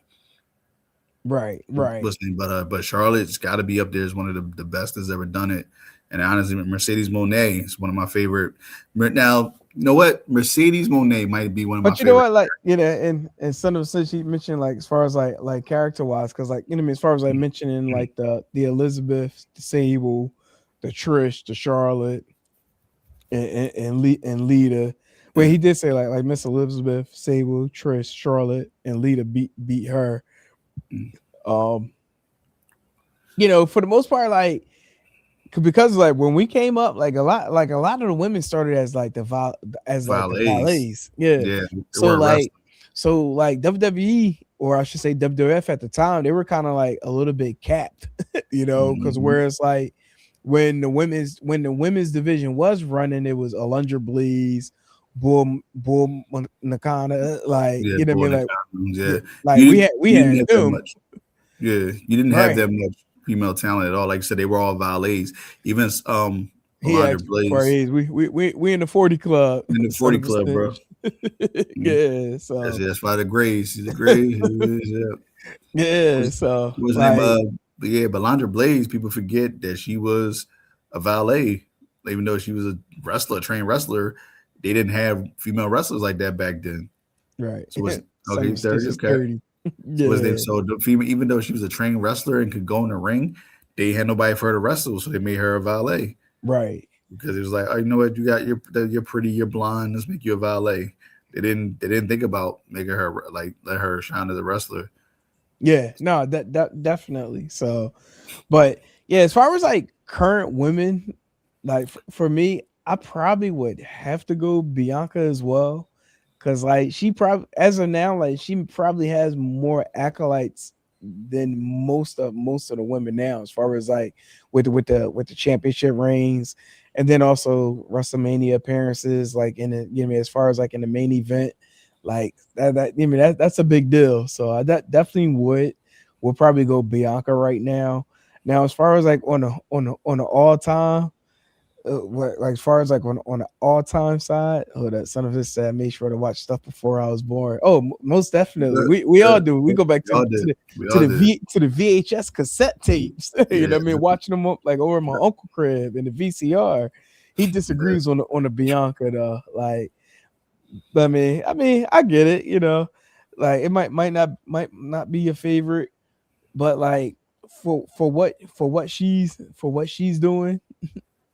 Right. But Charlotte's got to be up there as one of the best that's ever done it. And honestly, Mercedes Moné is one of my favorite. Now, you know what? Mercedes Moné might be one of my favorite. But you know what? Like, and Son of a Since she mentioned, like, as far as like character wise, because like, you know what I mean, as far as like mentioning like the Elizabeth, the Sable, the Trish, the Charlotte, and Lita. Well, he did say like Miss Elizabeth, Sable, Trish, Charlotte, and Lita beat her. For the most part, like, because like when we came up, like a lot of the women started as like the valets. So like WWE, or I should say WWF at the time, they were kind of like a little bit capped, because whereas like when the women's division was running, it was Alundra Blaze, Bull Nakana, like you know what I mean, like we had them. You didn't have that much female talent at all. Like I said, they were all valets. Even Alundra Blaze. We in the 40 club. In the 40 club, bro. Yeah, so that's why the Grays. She's a Gray. So what's like, name? But Alundra Blaze, people forget that she was a valet, even though she was a trained wrestler. they didn't have female wrestlers like that back then. Right. So was Son okay, of a stitch 30, is okay. 30. So was they Yeah. so the female, even though she was a trained wrestler and could go in the ring, they had nobody for her to wrestle, so they made her a valet. Right. Because it was like, oh, you know what, you're pretty, you're blonde, let's make you a valet. They didn't think about making her like let her shine as a wrestler. Yeah. No, that definitely. So, but yeah, as far as like current women, like for me, I probably would have to go Bianca as well. Cause like she probably as of now, like she probably has more acolytes than most of the women now, as far as like with the championship reigns, and then also WrestleMania appearances, like in the as far as like in the main event, like that's a big deal. So I definitely would probably go Bianca right now. Now, as far as like on the all time, what like as far as like on the all time side, oh that son of a said I made sure to watch stuff before I was born. Oh, most definitely, we all do. We go back We all to did. the We to all the did. to the VHS cassette tapes. You know Yeah. what I mean? Watching them up like over my uncle crib in the VCR. He disagrees on the Bianca though. Like, I mean, I get it. Like it might not be your favorite, but like for what she's doing,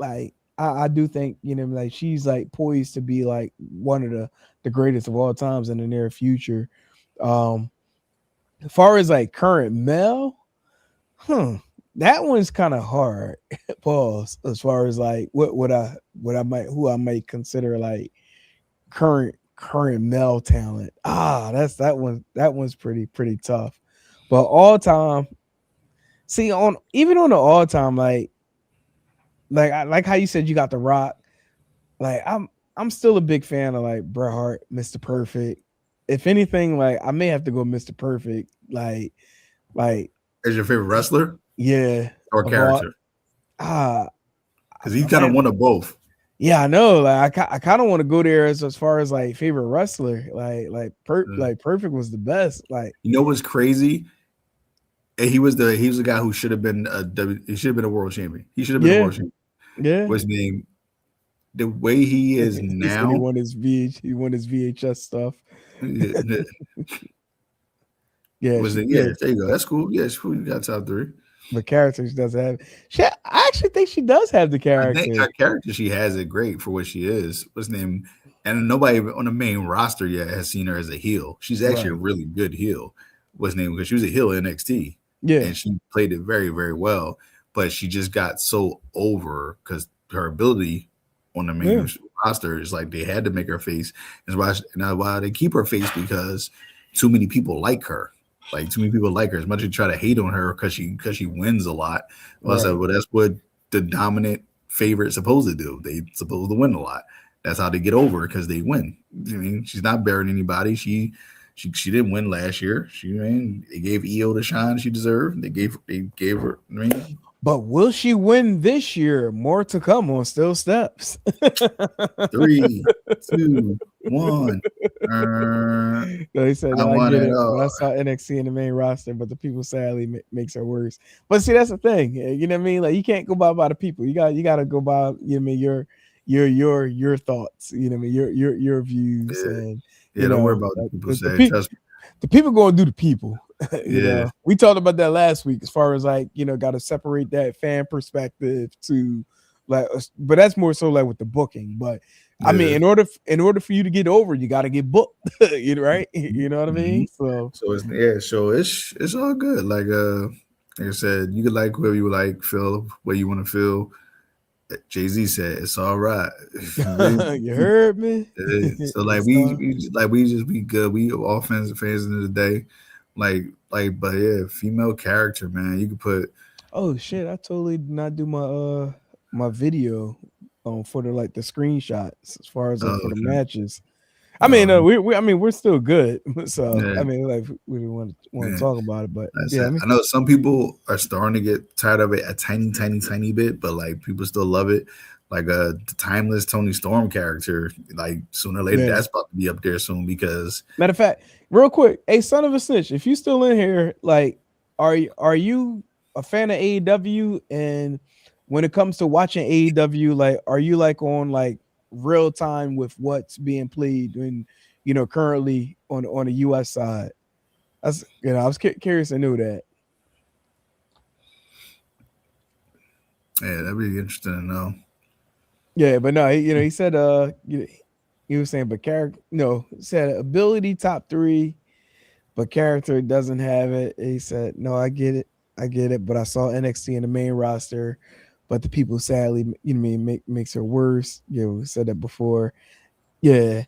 like I do think like she's like poised to be like one of the greatest of all times in the near future. Um, as far as like current male, that one's kind of hard. Pause. As far as like what I might consider like current male talent. That one's pretty tough. But all time, see even on the all time like I like how you said you got The Rock. Like I'm still a big fan of like Bret Hart, Mr. Perfect. If anything, like I may have to go Mr. Perfect. Like Is your favorite wrestler yeah, or of all character? ah Because he kind of man, one of both. yeah, I know. Like I kind of want to go there as far as like favorite wrestler. Like Perfect was the best. Like You know what's crazy? And he was the guy who should have been he should have been a world champion. He should have been a yeah, world champion. yeah. What's his name? The way he is He said he now. won his VHS stuff. Yeah, Was it? yeah. Yeah, there you go. That's cool. Yeah, it's cool. You got top three. But character she doesn't have. I actually think she does have the I think character. her character, she has it great for what she is. What's his name? And nobody on the main roster yet has seen her as a heel. She's actually a Right. really good heel. What's his name? Because she was a heel in NXT Yeah. and she played it very, very well. But she just got so over because her ability on the main Yeah. roster is like they had to make her face. That's why they keep her face because too many people like her. Like too many people like her. As much as you try to hate on her because she wins a lot. Well, I said, Right. well, that's what the dominant favorite supposed to do. They supposed to win a lot. That's how they get over because they win. I mean, she's not burying anybody. She didn't win last year. They gave EO the shine she deserved. They gave her. I mean, But will she win this year? More to come on Still Steps. 3, 2, 1. No, he said, I no, I want get it it. But I all. saw NXT in the main roster, but the people sadly makes her worse. But see, that's the thing. You know what I mean? Like you can't go by the people. You got to go by, you know what I mean, your thoughts, you know what I mean, your views, Yeah, and yeah. Don't worry about what people say. Trust me. the people going to do the people. Yeah, We talked about that last week as far as like, got to separate that fan perspective to like, but that's more so like with the booking. But I mean, yeah. in order for you to get over, you got to get booked, right? You know what I mean? So So it's all good. Like I said, you could like whoever you like, feel where you want to feel. Jay-Z said it's all right. you heard me. So like It's all- we just be good. We all fans at the end of the day. But yeah, female character, man. You could put oh shit! I totally did not do my video for the screenshots as far as like for the okay. matches. I mean, Um, we're still good. So yeah, I mean, like we want to yeah. talk about it, but Like I yeah, said, I know some people are starting to get tired of it a tiny, tiny, tiny bit, but like people still love it. Like the timeless Tony Storm character, like sooner or later, yeah. that's about to be up there soon because Matter of fact, real quick, hey, son of a snitch, if you still in here, like, are you a fan of AEW? And when it comes to watching AEW, like, are you like on like real time with what's being played when currently on the U.S. side. That's I was curious to know that. Yeah, that'd be interesting to know. Yeah, but no, he said he was saying, but character, no, he said ability top 3, but character doesn't have it. He said, no, I get it, but I saw NXT in the main roster, but the people sadly, makes her worse. We said that before. Yeah,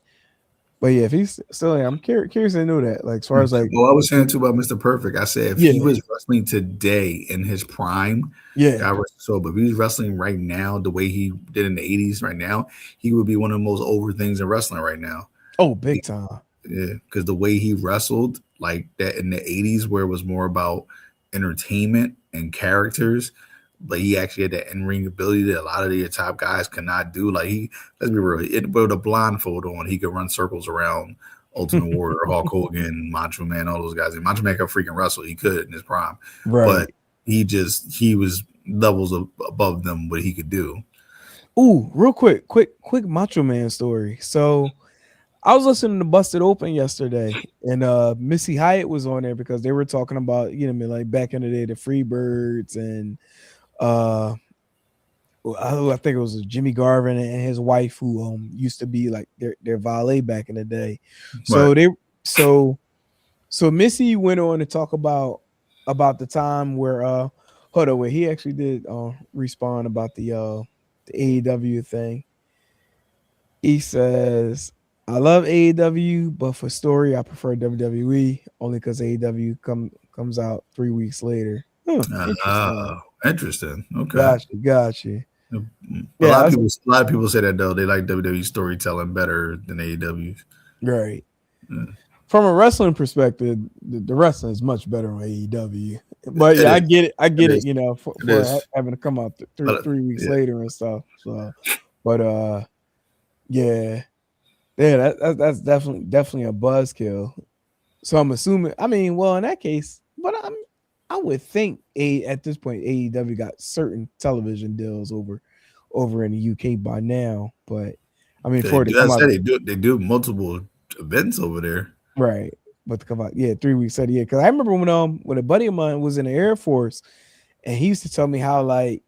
but yeah, if he's still, I'm curious to know that. Like as far as like, well, I was saying too about Mr. Perfect. I said if yeah, he was wrestling today in his prime, yeah, God rest his soul, but if he was wrestling right now the way he did in the 80s right now, he would be one of the most over things in wrestling right now. oh, big time. Yeah, because the way he wrestled like that in the 80s, where it was more about entertainment and characters, but he actually had that in-ring ability that a lot of the top guys cannot do. Like let's be real, with a blindfold on, he could run circles around Ultimate Warrior, Hulk Hogan, Macho Man, all those guys. And Macho Man could freaking wrestle. He could in his prime, Right. But he was levels above them what he could do. Ooh, real quick Macho Man story. So I was listening to Busted Open yesterday, and Missy Hyatt was on there because they were talking about, like back in the day, the Freebirds and I think it was Jimmy Garvin and his wife who used to be like their valet back in the day. So Right. so Missy went on to talk about the time where hold on, wait, he actually did respond about the AEW thing. He says, I love AEW, but for story, I prefer WWE only because AEW comes out 3 weeks later. Interesting. Okay. Gotcha. A lot of people say that though. They like WWE storytelling better than AEW. Right. Yeah. From a wrestling perspective, the wrestling is much better on AEW. But yeah, I get it. For having to come out 3 weeks later and stuff. So, but yeah, that's definitely a buzzkill. So I'm assuming. I mean, well, in that case, but I would think at this point AEW got certain television deals over in the UK by now. But I mean, they do multiple events over there, right? But to come out, 3 weeks later, because I remember when a buddy of mine was in the Air Force, and he used to tell me how like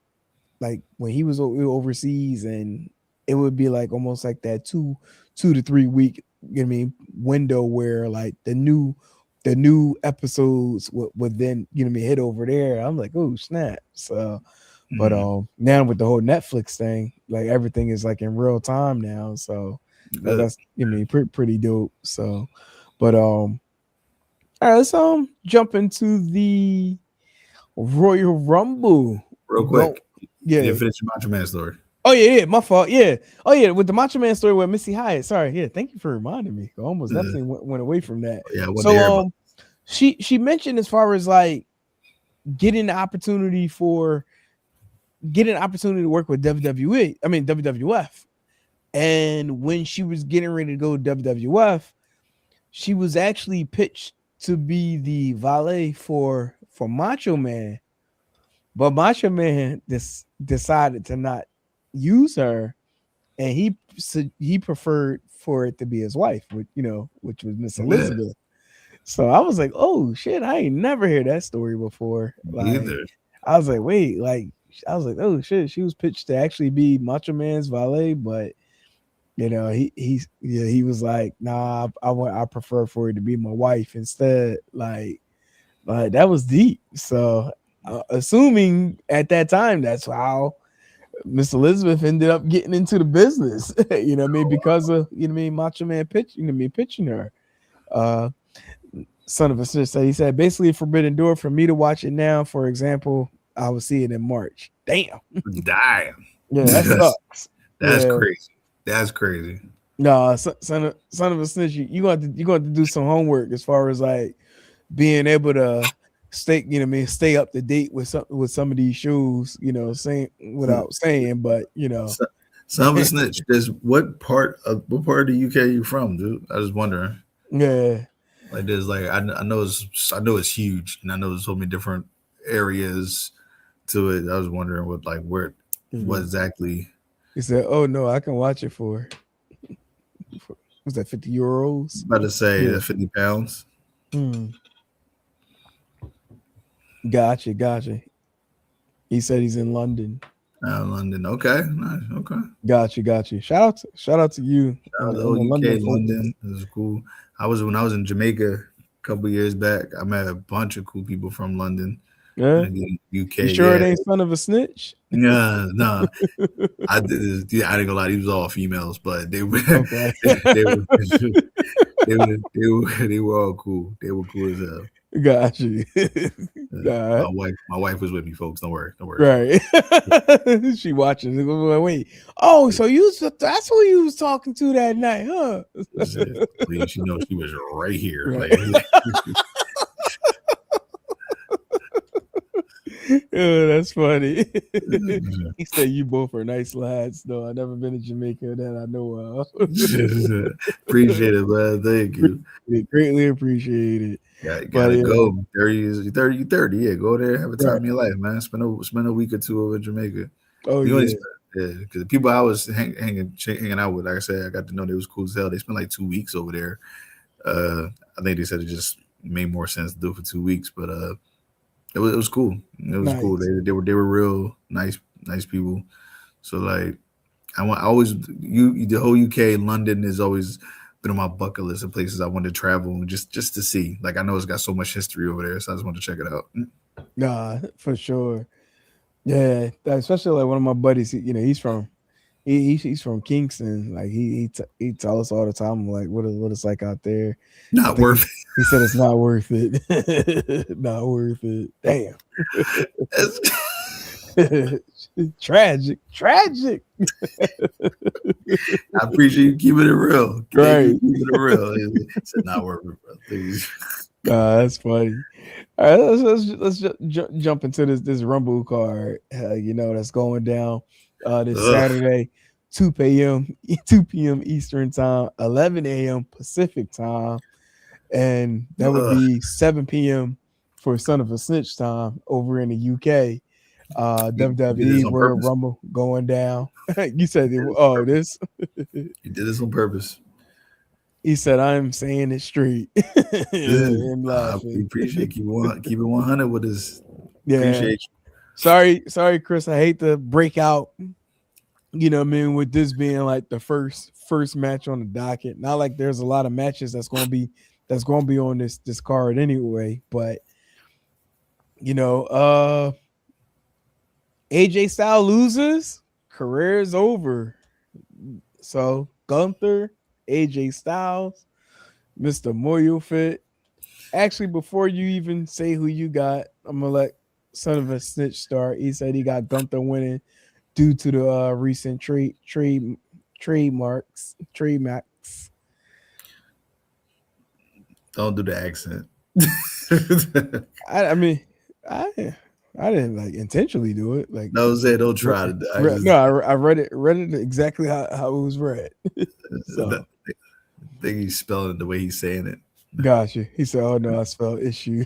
when he was overseas, and it would be like almost like that 2 to 3 week window where like the new episodes would then hit over there. I'm like, oh snap. So but now with the whole Netflix thing, like everything is like in real time now, so that's pretty dope. So but all right, let's jump into the Royal Rumble real quick. Yeah, finish your Macho Man story. Oh yeah, my fault. Yeah. Oh yeah, with the Macho Man story with Missy Hyatt. Sorry. Yeah, thank you for reminding me. I almost definitely went away from that. Yeah. So she mentioned as far as like getting the opportunity to work with WWE. I mean WWF. And when she was getting ready to go to WWF, she was actually pitched to be the valet for Macho Man, but Macho Man decided to not use her, and he preferred for it to be his wife, which was Miss Elizabeth. So I was like, oh shit, I ain't never heard that story before. Either. I was like, wait, oh shit, she was pitched to actually be Macho Man's valet, but he was like, nah, I prefer for it to be my wife instead. Like that was deep. So assuming at that time that's how Miss Elizabeth ended up getting into the business, because of Macho Man pitching her. Son of a sister, he said basically forbidden door for me to watch it now. For example, I will see it in March. Damn. Yeah, that sucks. That's crazy. That's crazy. No, son of a snitch, you going to do some homework as far as like being able to stay up to date with some of these shows, saying without saying, but son of a snitch. What part of the UK are you from, dude? I was wondering. Yeah. Like there's like I know it's huge, and I know there's so many different areas to it. I was wondering what exactly He said, "Oh no, I can watch it for was that 50 euros?" About to say Yeah. 50 pounds. Gotcha. He said he's in London. London. Okay, nice. Okay. Gotcha. Shout out to you on the UK, London folks. London. This is cool. When I was in Jamaica a couple years back. I met a bunch of cool people from London. Yeah. And again, UK. You sure it Yeah. ain't son of a snitch? Yeah, no. I did. Yeah, I didn't gonna lie. These was all females, but they were Okay. they were they were all cool. They were cool as hell. Gotcha. My wife was with me, folks. Don't worry. Right. She watching. Wait. Oh, so that's who you was talking to that night, huh? Please, she knows she was right here. Right. Like, Yeah, that's funny. He said you both are nice lads, though. I've never been to Jamaica that I know of. appreciate it, man. Thank you. Greatly appreciate it. Gotta go. 30. Yeah, go there, have a time of your life, man. Spend a week or two over in Jamaica. Oh, yeah, because the people I was hanging out with, like I said, I got to know they was cool as hell. They spent like 2 weeks over there. I think they said it just made more sense to do it for 2 weeks, but it was cool. It was cool. They were real nice people. So like the whole UK, London has always been on my bucket list of places I wanted to travel just to see. Like I know it's got so much history over there, so I just wanted to check it out. Nah, for sure. Yeah, especially like one of my buddies. He's from Kingston. Like he tell us all the time like what it's like out there. Not worth it. He said it's not worth it. Not worth it. Damn. Tragic. I appreciate you keeping it real. Right. Keeping it real. It's not worth it, bro. Please. That's funny. All right, let's jump into this Rumble card. That's going down this Saturday, 2 p.m. Eastern time, 11 a.m. Pacific time, and that would be 7 p.m. for Son of a Snitch time over in the UK. WWE World Rumble going down. You said, this. You did this on purpose. He said, "I'm saying it straight." And I appreciate keep it 100 with us. Yeah. Appreciate you. Sorry, Chris. I hate to break out. With this being like the first match on the docket. Not like there's a lot of matches that's gonna be on this card anyway. But AJ Styles loses, career is over. So Gunther, AJ Styles, Mr. Moyo Fit. Actually, before you even say who you got, I'm gonna let Son of a Snitch start. He said he got Gunther winning due to the recent trademarks. Don't do the accent. I didn't like intentionally do it. Like no, don't try to. I read it exactly how it was read. So I think he's spelling it the way he's saying it. Gotcha. He said, "Oh no, I spelled issue."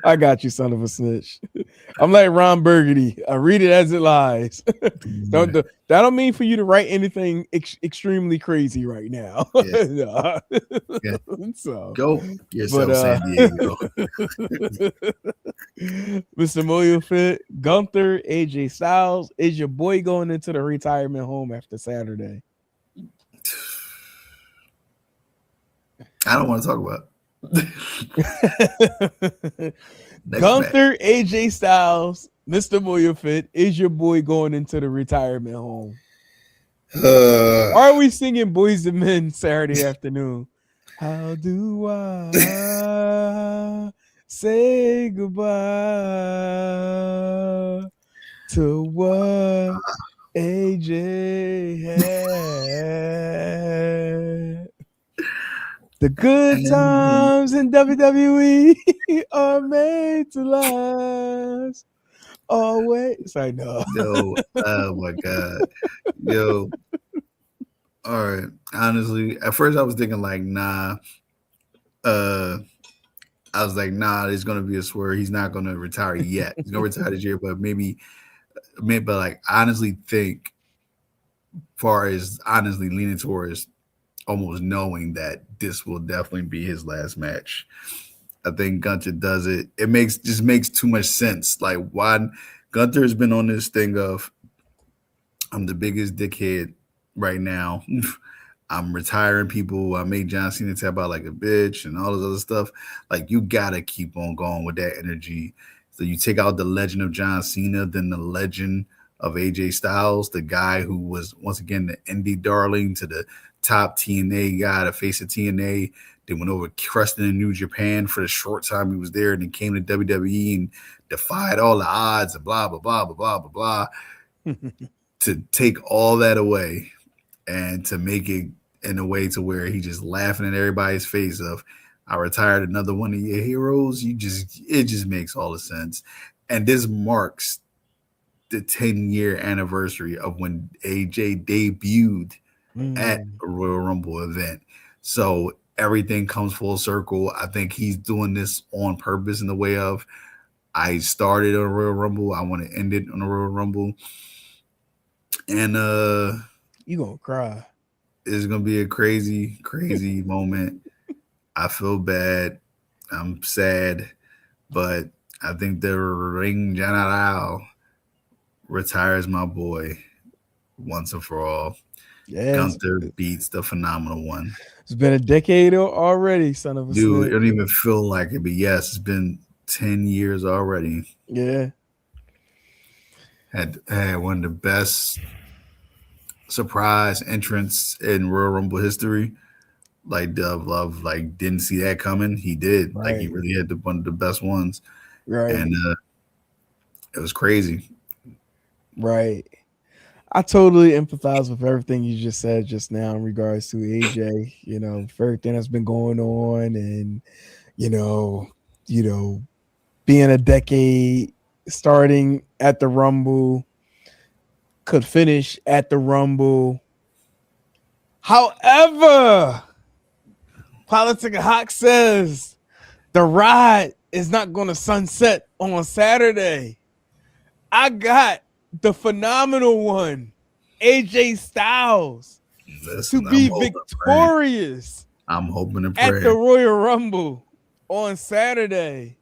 I got you, son of a snitch. I'm like Ron Burgundy. I read it as it lies. That don't mean for you to write anything extremely crazy right now. Yeah. Yeah. So go yourself, San Diego. Mr. Moyo Fit, Gunther, AJ Styles. Is your boy going into the retirement home after Saturday? I don't want to talk about it. Gunther, match. AJ Styles, Mr. Moyo Fit, is your boy going into the retirement home? Are we singing Boys and Men Saturday afternoon? How do I say goodbye to what AJ had? The good times in WWE are made to last. Always. I know. Yo, oh my God. Yo. All right. Honestly, at first I was thinking like, nah. I was like, nah, there's gonna be a swerve. He's not gonna retire yet. He's gonna retire this year, but maybe but like honestly think, far as honestly leaning towards almost knowing that this will definitely be his last match. I think Gunther does it. It makes too much sense. Like why Gunther has been on this thing of I'm the biggest dickhead right now. I'm retiring people. I made John Cena tap out like a bitch and all this other stuff. Like you gotta keep on going with that energy. So you take out the legend of John Cena, then the legend of AJ Styles, the guy who was once again the indie darling to the top TNA guy, the face of TNA. Then went over crushed in New Japan for the short time he was there, and then came to WWE and defied all the odds and blah blah blah blah blah blah blah. To take all that away and to make it in a way to where he just laughing in everybody's face of I retired another one of your heroes. It just makes all the sense. And this marks the 10-year anniversary of when AJ debuted at a Royal Rumble event. So everything comes full circle. I think he's doing this on purpose in the way of I started on a Royal Rumble. I want to end it on a Royal Rumble. And you gonna cry. It's gonna be a crazy, crazy moment. I feel bad. I'm sad, but I think the Ring General retires my boy once and for all. Yes. Gunther beats the Phenomenal One. It's been a decade already, son of a dude. snake. It don't even feel like it, but yes, it's been 10 years already. Yeah. Had one of the best surprise entrance in Royal Rumble history. Like Dove Love, like didn't see that coming. He did. Right. Like he really had one of the best ones. Right. And it was crazy. Right. I totally empathize with everything you just said just now in regards to AJ, for everything that's been going on and, being a decade, starting at the Rumble, could finish at the Rumble. However, Politic Hawk says the ride is not going to sunset on Saturday. I got the Phenomenal One, AJ Styles, to be victorious. I'm hoping and praying at the Royal Rumble on Saturday.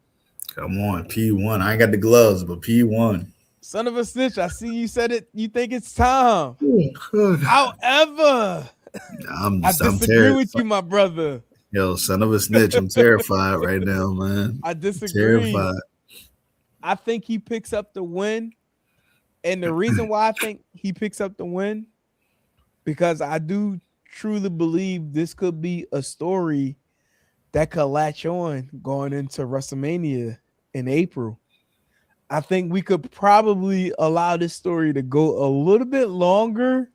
Come on, P1. I ain't got the gloves, but P1. Son of a snitch, I see you said it. You think it's time. However, I disagree with you, my brother. Yo, son of a snitch, I'm terrified right now, man. I disagree. I think he picks up the win. And the reason why I think he picks up the win, because I do truly believe this could be a story that could latch on going into WrestleMania in April. I think we could probably allow this story to go a little bit longer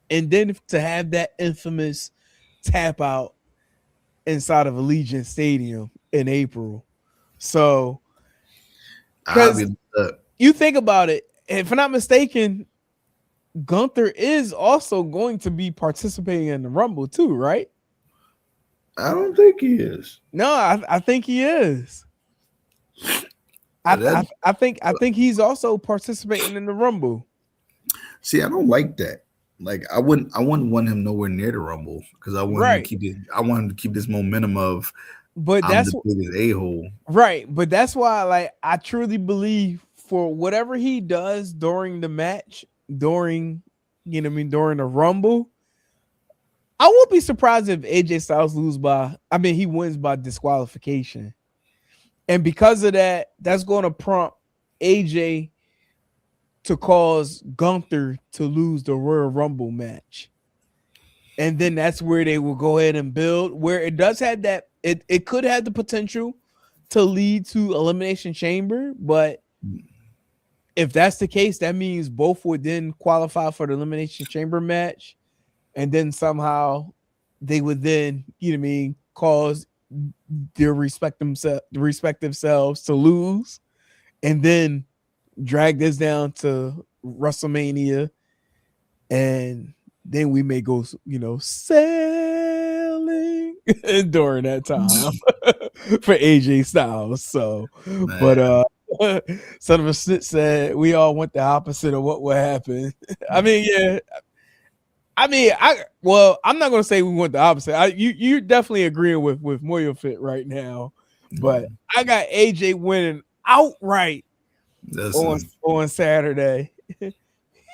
and then to have that infamous tap out inside of Allegiant Stadium in April. So, because you think about it, if I'm not mistaken, Gunther is also going to be participating in the Rumble too, right? I don't think he is. No, I think he is. I think he's also participating in the Rumble. See, I don't like that. Like I wouldn't want him nowhere near the Rumble because I want him to keep it. I want him to keep this momentum of. But that's the biggest a-hole. Right, but that's why, I truly believe for whatever he does during the match, during the Rumble, I won't be surprised if AJ Styles he wins by disqualification. And because of that, that's going to prompt AJ to cause Gunther to lose the Royal Rumble match. And then that's where they will go ahead and build, where it does have that, it could have the potential to lead to Elimination Chamber, but if that's the case, that means both would then qualify for the Elimination Chamber match, and then somehow they would then, cause their respective selves to lose, and then drag this down to WrestleMania, and then we may go, sailing during that time for AJ Styles. So, man. But Son of a snitch said we all want the opposite of what would happen. I mean, yeah. I'm not gonna say we want the opposite. You're definitely agreeing with Moyo Fit right now, but I got AJ winning outright on Saturday.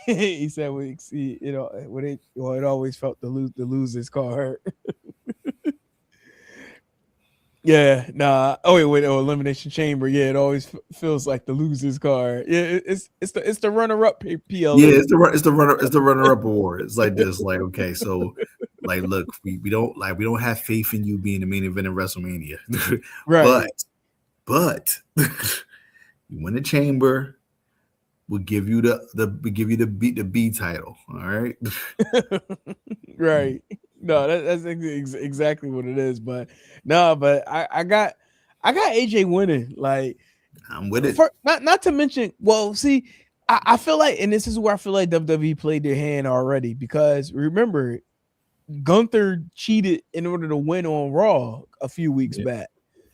He said it always felt the loser's card. Yeah, nah. Oh wait, Elimination Chamber. Yeah, it always feels like the loser's card. Yeah, it's the runner up PLE. Yeah, it's the runner up award. It's like this. Like, okay, so like, look, we don't have faith in you being the main event of WrestleMania, Right? But you win the chamber, we'll give you the B title. All right, Right. No, that's exactly what it is. But no, but I got AJ winning. Like, I'm with it. Not to mention, well, see, I feel like, and this is where I feel like WWE played their hand already, because remember, Gunther cheated in order to win on Raw a few weeks back.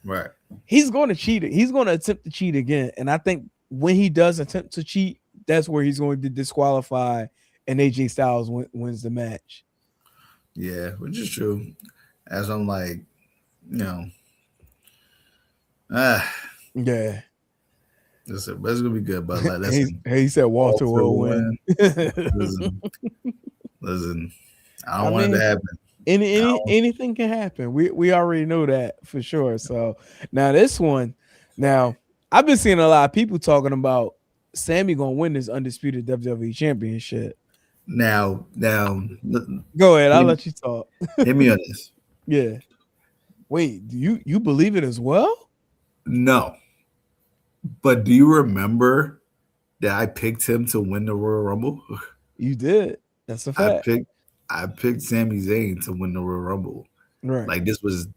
Right. He's going to cheat it. He's going to attempt to cheat again. And I think when he does attempt to cheat, that's where he's going to disqualify, and AJ Styles wins the match. Yeah, which is true. As I'm like, yeah. It's gonna be good, but like, listen, he said Walter will win. Listen, I don't want it to happen. Anything can happen. We already know that for sure. So now this one, I've been seeing a lot of people talking about Sammy gonna win this undisputed WWE championship. Now, go ahead. I'll let you talk. Hit me on this. Yeah. Wait, do you believe it as well? No. But do you remember that I picked him to win the Royal Rumble? You did. That's a fact. I picked Sami Zayn to win the Royal Rumble. Right. Like, this was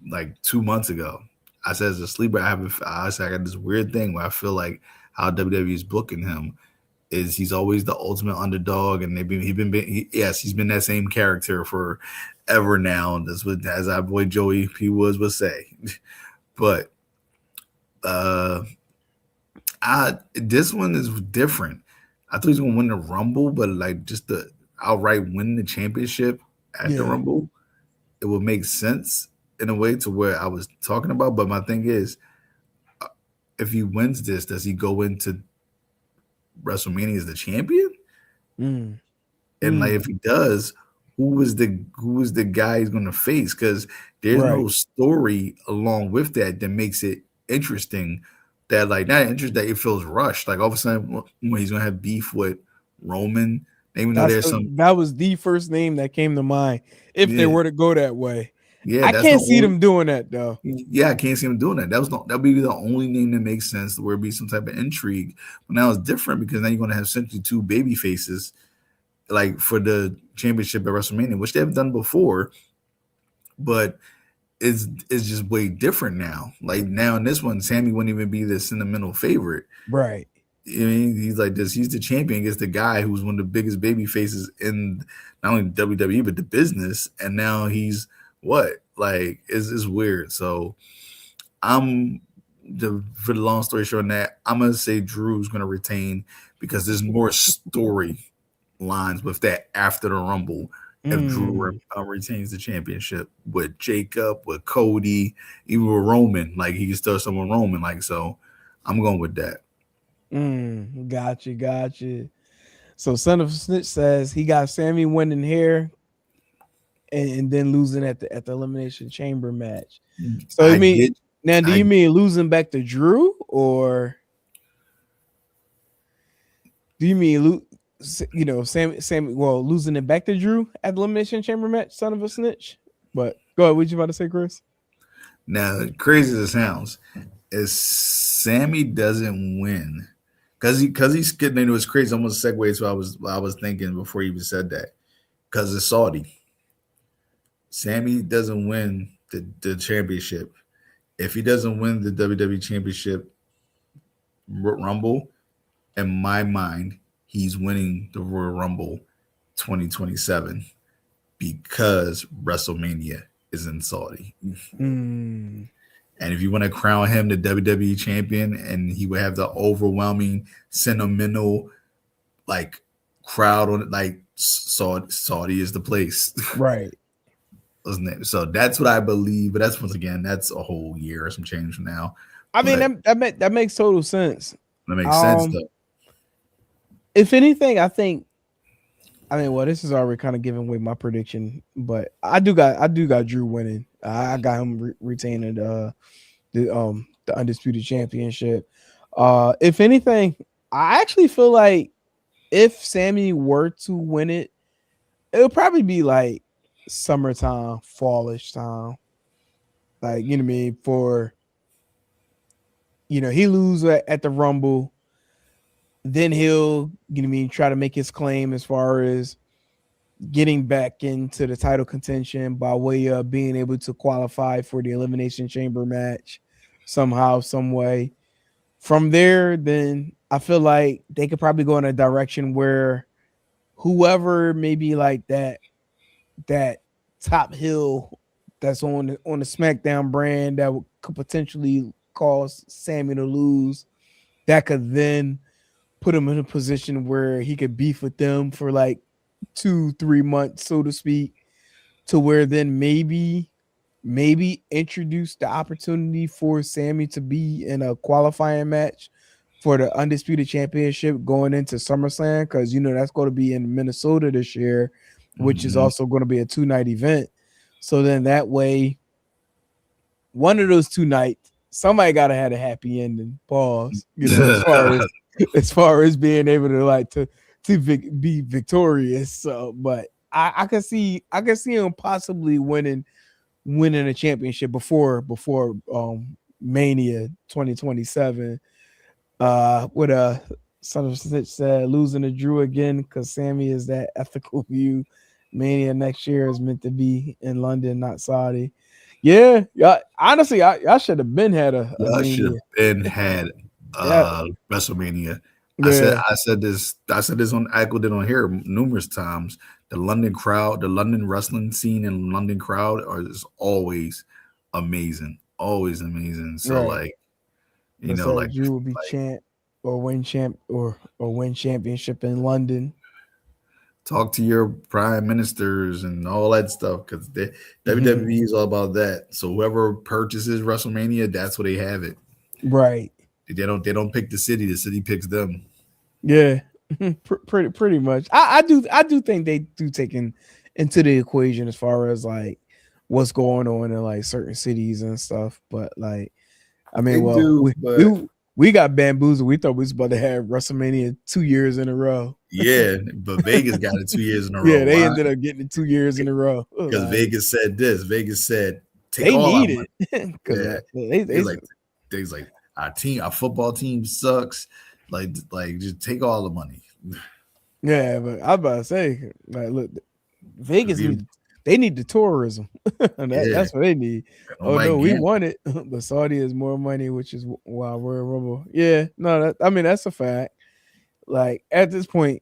like 2 months ago. I said as a sleeper, I got this weird thing where I feel like how WWE is booking him is he's always the ultimate underdog, and he's been that same character for ever now. That's what, as our boy Joey P. Woods would say. But this one is different. I thought he was gonna win the Rumble, but like just the outright win the championship at the Rumble, it would make sense in a way to where I was talking about. But my thing is, if he wins this, does he go into WrestleMania as the champion? And like, if he does, who is the guy he's gonna face? Because there's no story along with that makes it interesting. That like not interesting, that it feels rushed. Like all of a sudden when he's gonna have beef with Roman, even though that was the first name that came to mind if they were to go that way. Yeah, I can't see them doing that though. Yeah, I can't see him doing that. That'd be the only name that makes sense, where it'd be some type of intrigue. But now it's different because now you're gonna have essentially two baby faces, like for the championship at WrestleMania, which they've done before, but it's just way different now. Like now in this one, Sammy wouldn't even be the sentimental favorite, right? I mean, he's like this. He's the champion against the guy who's one of the biggest baby faces in not only WWE but the business, and now he's what? Like, it's weird. So for the long story short on that, I'm gonna say Drew's gonna retain because there's more story lines with that after the Rumble. If Drew retains the championship with Jacob, with Cody, even with Roman, like he can still someone Roman, like, so I'm going with that. Gotcha. So Son of Snitch says he got Sammy winning here and then losing at the Elimination Chamber match. So do you mean losing back to Drew, or do you mean Sammy losing it back to Drew at the Elimination Chamber match, Son of a Snitch? But go ahead, what you about to say, Chris? Now, crazy as it sounds, is Sammy doesn't win because he's getting into his crazy. I'm gonna segue to what I was thinking before you even said that, because it's Saudi. Sammy doesn't win the championship. If he doesn't win the WWE Championship Rumble, in my mind, he's winning the Royal Rumble 2027 because WrestleMania is in Saudi. And if you want to crown him the WWE champion, and he would have the overwhelming sentimental like crowd on it, like Saudi is the place. Right. So that's what I believe. But that's once again, that's a whole year or some change from now. I mean, that makes total sense. That makes sense though. If anything, I think. I mean, well, this is already kind of giving away my prediction, but I do got Drew winning. I got him retaining the undisputed championship. If anything, I actually feel like if Sammy were to win it, it'll probably be like summertime, fallish time. Like, you know what I mean? For, you know, he lose at the Rumble, then he'll, you know what I mean, try to make his claim as far as getting back into the title contention by way of being able to qualify for the Elimination Chamber match somehow, some way. From there, then I feel like they could probably go in a direction where whoever maybe like that top heel that's on the SmackDown brand that could potentially cause Sammy to lose, that could then put him in a position where he could beef with them for like 2-3 months, so to speak, to where then maybe introduce the opportunity for Sammy to be in a qualifying match for the undisputed championship going into SummerSlam, because you know that's going to be in Minnesota this year, which is also going to be a 2-night event. So then that way, one of those 2 nights, somebody got to have a happy ending. Pause. You know, as far as being able to like to be victorious. So, but I can see him possibly winning a championship before Mania 2027. With Son of Snitch said losing to Drew again because Sammy is that ethical view. Mania next year is meant to be in London, not Saudi. Yeah. Honestly, I should have been had a WrestleMania. Yeah. I said this on Echoed on here numerous times. The London crowd, the London wrestling scene and London crowd is always amazing. Always amazing. So like, you know, like you will be champ or win championship in London. Talk to your prime ministers and all that stuff, because WWE is all about that. So whoever purchases WrestleMania, that's where they have it. Right. They don't pick the city picks them. Yeah. pretty much. I do think they do take into the equation as far as like what's going on in like certain cities and stuff. But like, I mean, we got bamboozled. We thought we was about to have WrestleMania 2 years in a row. Yeah, but Vegas got it 2 years in a row. Yeah, they ended up getting it 2 years in a row. Because Vegas said this. Vegas said they need it. They like our football team sucks. Like just take all the money. Yeah, but I was about to say, like, look, Vegas they need the tourism. That's what they need. We want it, but Saudi has more money, which is why we're Rumble. Yeah, no, that's a fact. Like at this point,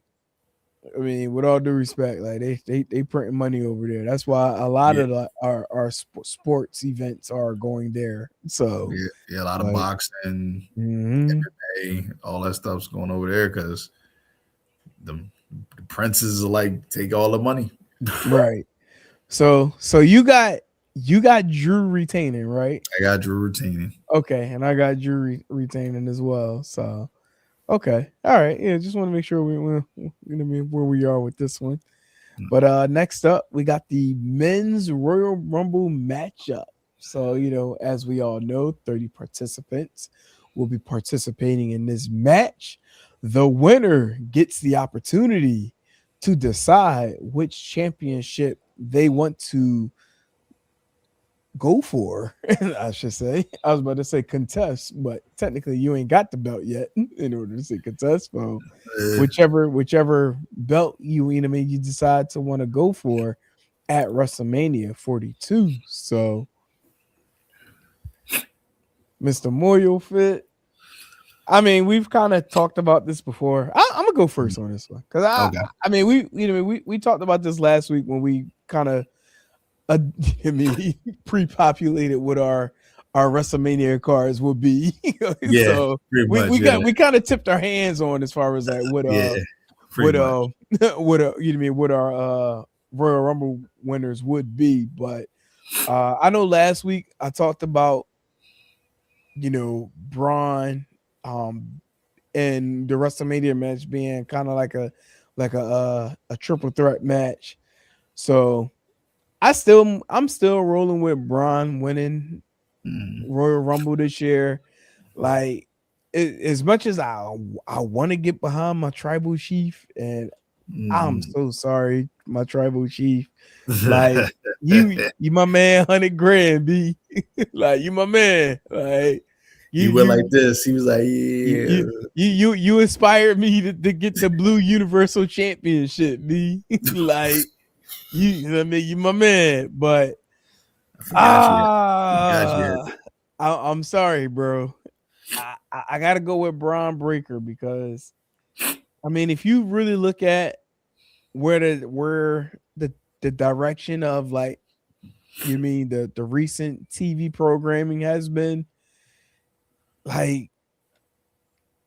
I mean, with all due respect, like they printing money over there. That's why a lot of our sports events are going there. So a lot of boxing, MMA, all that stuff's going over there because the princes are like take all the money, right? So you got Drew retaining, right? I got Drew retaining. Okay, and I got Drew retaining as well. So. Okay. All right. Yeah. Just want to make sure we're gonna be where we are with this one. But next up, we got the men's Royal Rumble matchup. So, you know, as we all know, 30 participants will be participating in this match. The winner gets the opportunity to decide which championship they want to go for, I should say. I was about to say contest, but technically you ain't got the belt yet in order to say contest. So whichever belt you decide to want to go for at WrestleMania 42. So Mr. Moyo Fit. I mean, we've kind of talked about this before. I'm gonna go first on this one because I mean we talked about this last week when we kind of pre-populated what our our WrestleMania cards would be. Yeah, So pretty much. we kind of tipped our hands on as far as like what pretty much. what our Royal Rumble winners would be. But I know last week I talked about Braun and the WrestleMania match being kind of like a triple threat match. So I'm still rolling with Braun winning Royal Rumble this year. Like as much as I want to get behind my tribal chief, and I'm so sorry, my tribal chief. Like you my man, 100 grand, B. Like you my man. Like he went like this. He was like, yeah. You inspired me to get the Blue Universal Championship, B. Like you know what I mean, you my man. But I'm sorry, bro. I gotta go with Braun Breaker because I mean, if you really look at where the direction of like the recent TV programming has been, like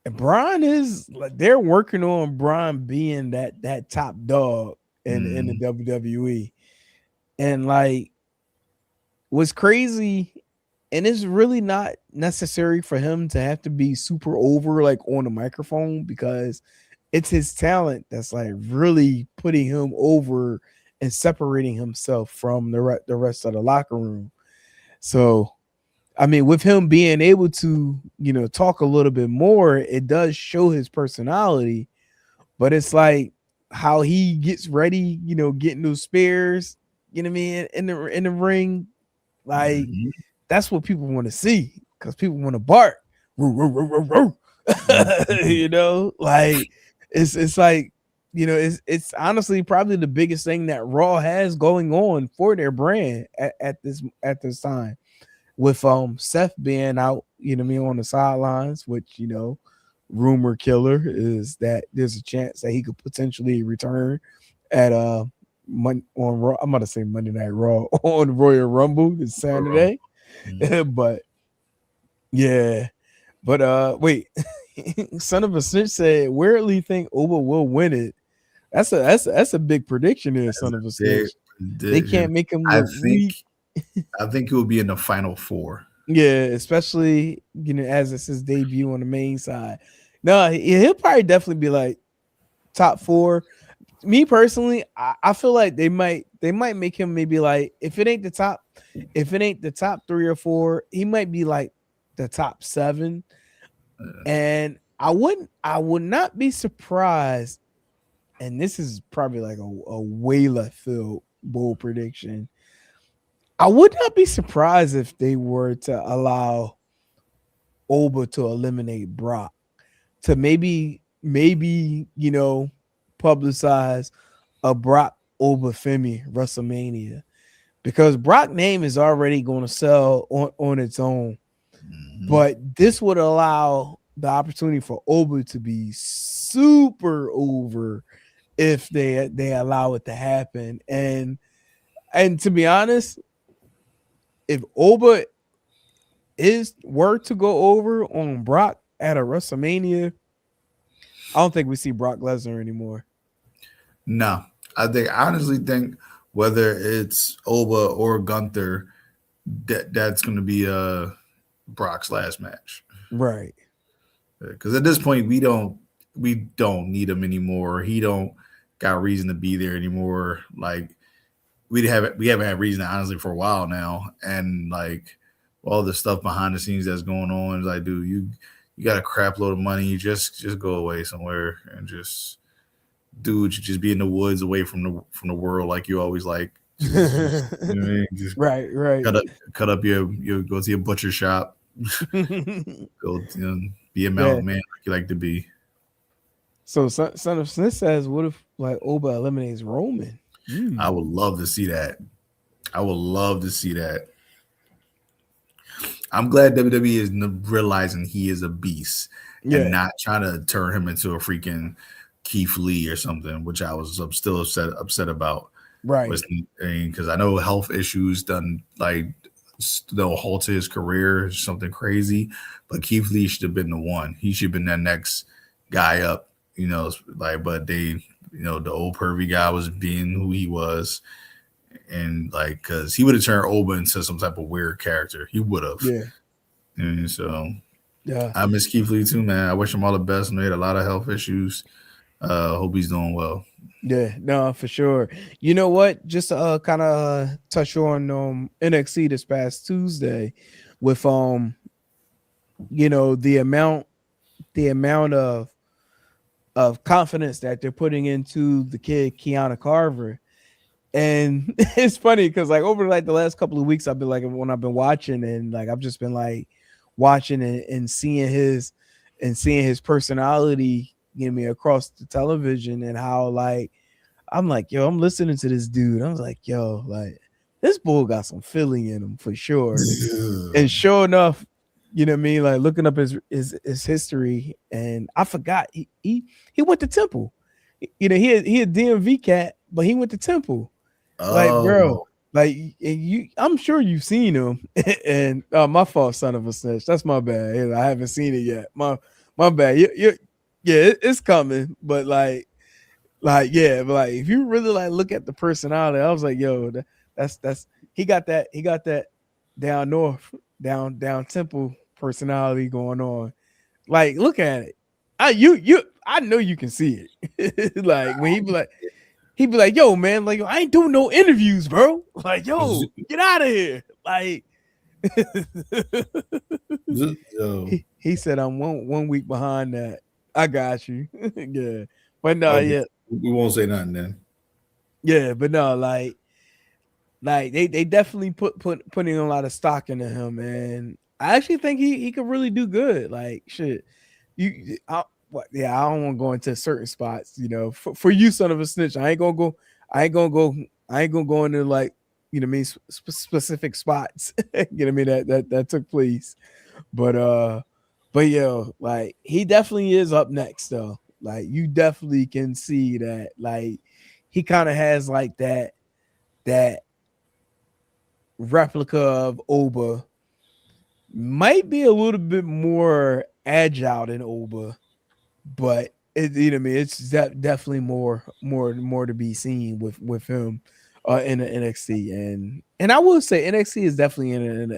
Braun is like they're working on Braun being that top dog in the WWE. And like what's crazy, and it's really not necessary for him to have to be super over like on the microphone, because it's his talent that's like really putting him over and separating himself from the rest of the locker room. So, I mean, with him being able to, talk a little bit more, it does show his personality, but it's like how he gets ready, getting those spares, you know what I mean, in the ring. Like that's what people want to see, because people want to bark. Like it's like, it's honestly probably the biggest thing that Raw has going on for their brand at this time, with Seth being out, on the sidelines, which, rumor killer is that there's a chance that he could potentially return at on Raw. I'm about to say Monday Night Raw on Royal Rumble this Saturday. But yeah, but wait, son of a snitch said weirdly think Oba will win it. That's a big prediction here, son of a snitch. They can't make him look weak. I think he will be in the final four. Yeah, especially as it's his debut on the main side. No, he'll probably definitely be like top four. Me personally, I feel like they might make him maybe like if it ain't the top 3 or 4, he might be like the top 7. And I would not be surprised. And this is probably like a way left field bold prediction. I would not be surprised if they were to allow Oba to eliminate Brock, to maybe publicize a Brock Oba Femi WrestleMania, because Brock name is already going to sell on its own. But this would allow the opportunity for Oba to be super over if they allow it to happen. And to be honest, if Oba were to go over on Brock at a WrestleMania, I don't think we see Brock Lesnar anymore. No, I honestly think whether it's Oba or Gunther, that's going to be Brock's last match, right? Because at this point we don't need him anymore. He don't got reason to be there anymore. Like we haven't had reason, honestly, for a while now, and like all the stuff behind the scenes that's going on is like, dude, you got a crap load of money. You just go away somewhere and just just be in the woods away from the world like you always like. Just, you know what I mean? Just right. Cut up your go to your butcher shop. Go be a mountain man like you like to be. So Son of Smith says, what if like Oba eliminates Roman? I would love to see that. I'm glad WWE is realizing he is a beast and not trying to turn him into a freaking Keith Lee or something, which I was still upset about. Right. Because I know health issues done like they'll halt his career, something crazy. But Keith Lee should have been the one. He should have been that next guy up. Like, but they, the old pervy guy was being who he was, and like, cause he would have turned Oba into some type of weird character. He would have. Yeah. And so, Yeah. I miss Keith Lee too, man. I wish him all the best. And he had a lot of health issues. Hope he's doing well. Yeah, no, for sure. You know what? Just to kind of touch on NXT this past Tuesday with the amount of confidence that they're putting into the kid Kiana Carver. And it's funny because like over like the last couple of weeks, I've been like when I've been watching and like I've just been like watching and seeing his personality, across the television, and how like I'm like, yo, I'm listening to this dude. I was like, yo, like this bull got some Philly in him for sure. And sure enough, you know what I mean? Like looking up his history, and I forgot he went to Temple. He a DMV cat, but he went to Temple. Like, bro, like I'm sure you've seen him. And my fault, son of a snitch. That's my bad. I haven't seen it yet. My bad. It's coming, but like yeah, but like if you really like look at the personality, I was like, yo, that's he got that down north, down Temple personality going on. Like, look at it. I know you can see it. Like when he'd be like, yo, man, like, yo, I ain't doing no interviews, bro. Like, yo, get out of here. Like he said, I'm one week behind that. I got you. Yeah. But no, yeah. We won't say nothing then. Yeah, but no, like they definitely putting a lot of stock into him, and I actually think he could really do good. Like shit, I don't want to go into certain spots. For you, son of a snitch, I ain't gonna go into like specific spots. That took place, but yo, like he definitely is up next though. Like you definitely can see that like he kind of has like that replica of Oba, might be a little bit more agile than Oba, but it's definitely more to be seen with him in the NXT, and I will say NXT is definitely in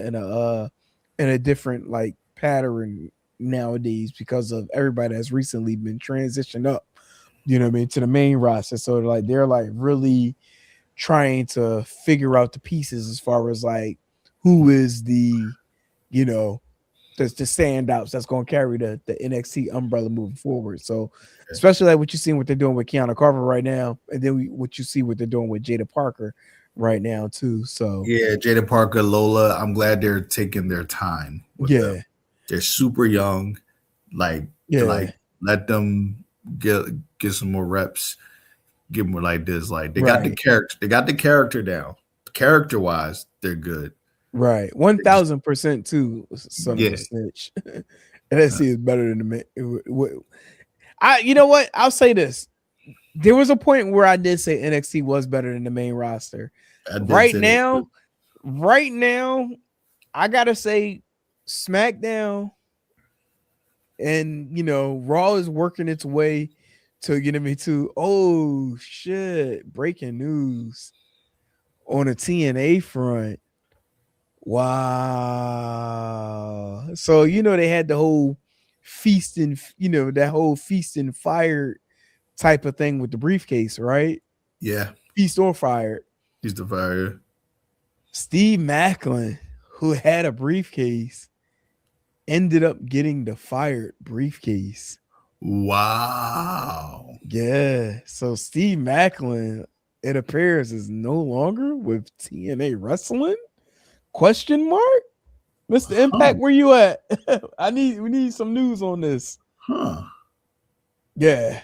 a different like pattern nowadays because of everybody that's recently been transitioned up, to the main roster. So like they're like really trying to figure out the pieces as far as like who is the standouts that's going to carry the NXT umbrella moving forward. So especially like what you're seeing what they're doing with Kiana Carver right now, and then what you see what they're doing with Jada Parker right now too. So yeah, Jada Parker, Lola, I'm glad they're taking their time with them. They're super young. Like let them get some more reps. Give them like this. Like they got the character. They got the character down. Character wise, they're good. Right, 1000% too. Son of a snitch. NXT is better than the. You know what? I'll say this. There was a point where I did say NXT was better than the main roster. Right now, I gotta say SmackDown and Raw is working its way to oh shit, breaking news on a TNA front. Wow. So they had the whole feast and that whole feast and fire type of thing with the briefcase, right? Yeah. Feast or fire. Feast or fire. Steve Macklin, who had a briefcase, ended up getting the fired briefcase. Wow. Yeah. So Steve Macklin, it appears, is no longer with TNA Wrestling? Question mark? Mr. Impact, where you at? We need some news on this. Huh. Yeah.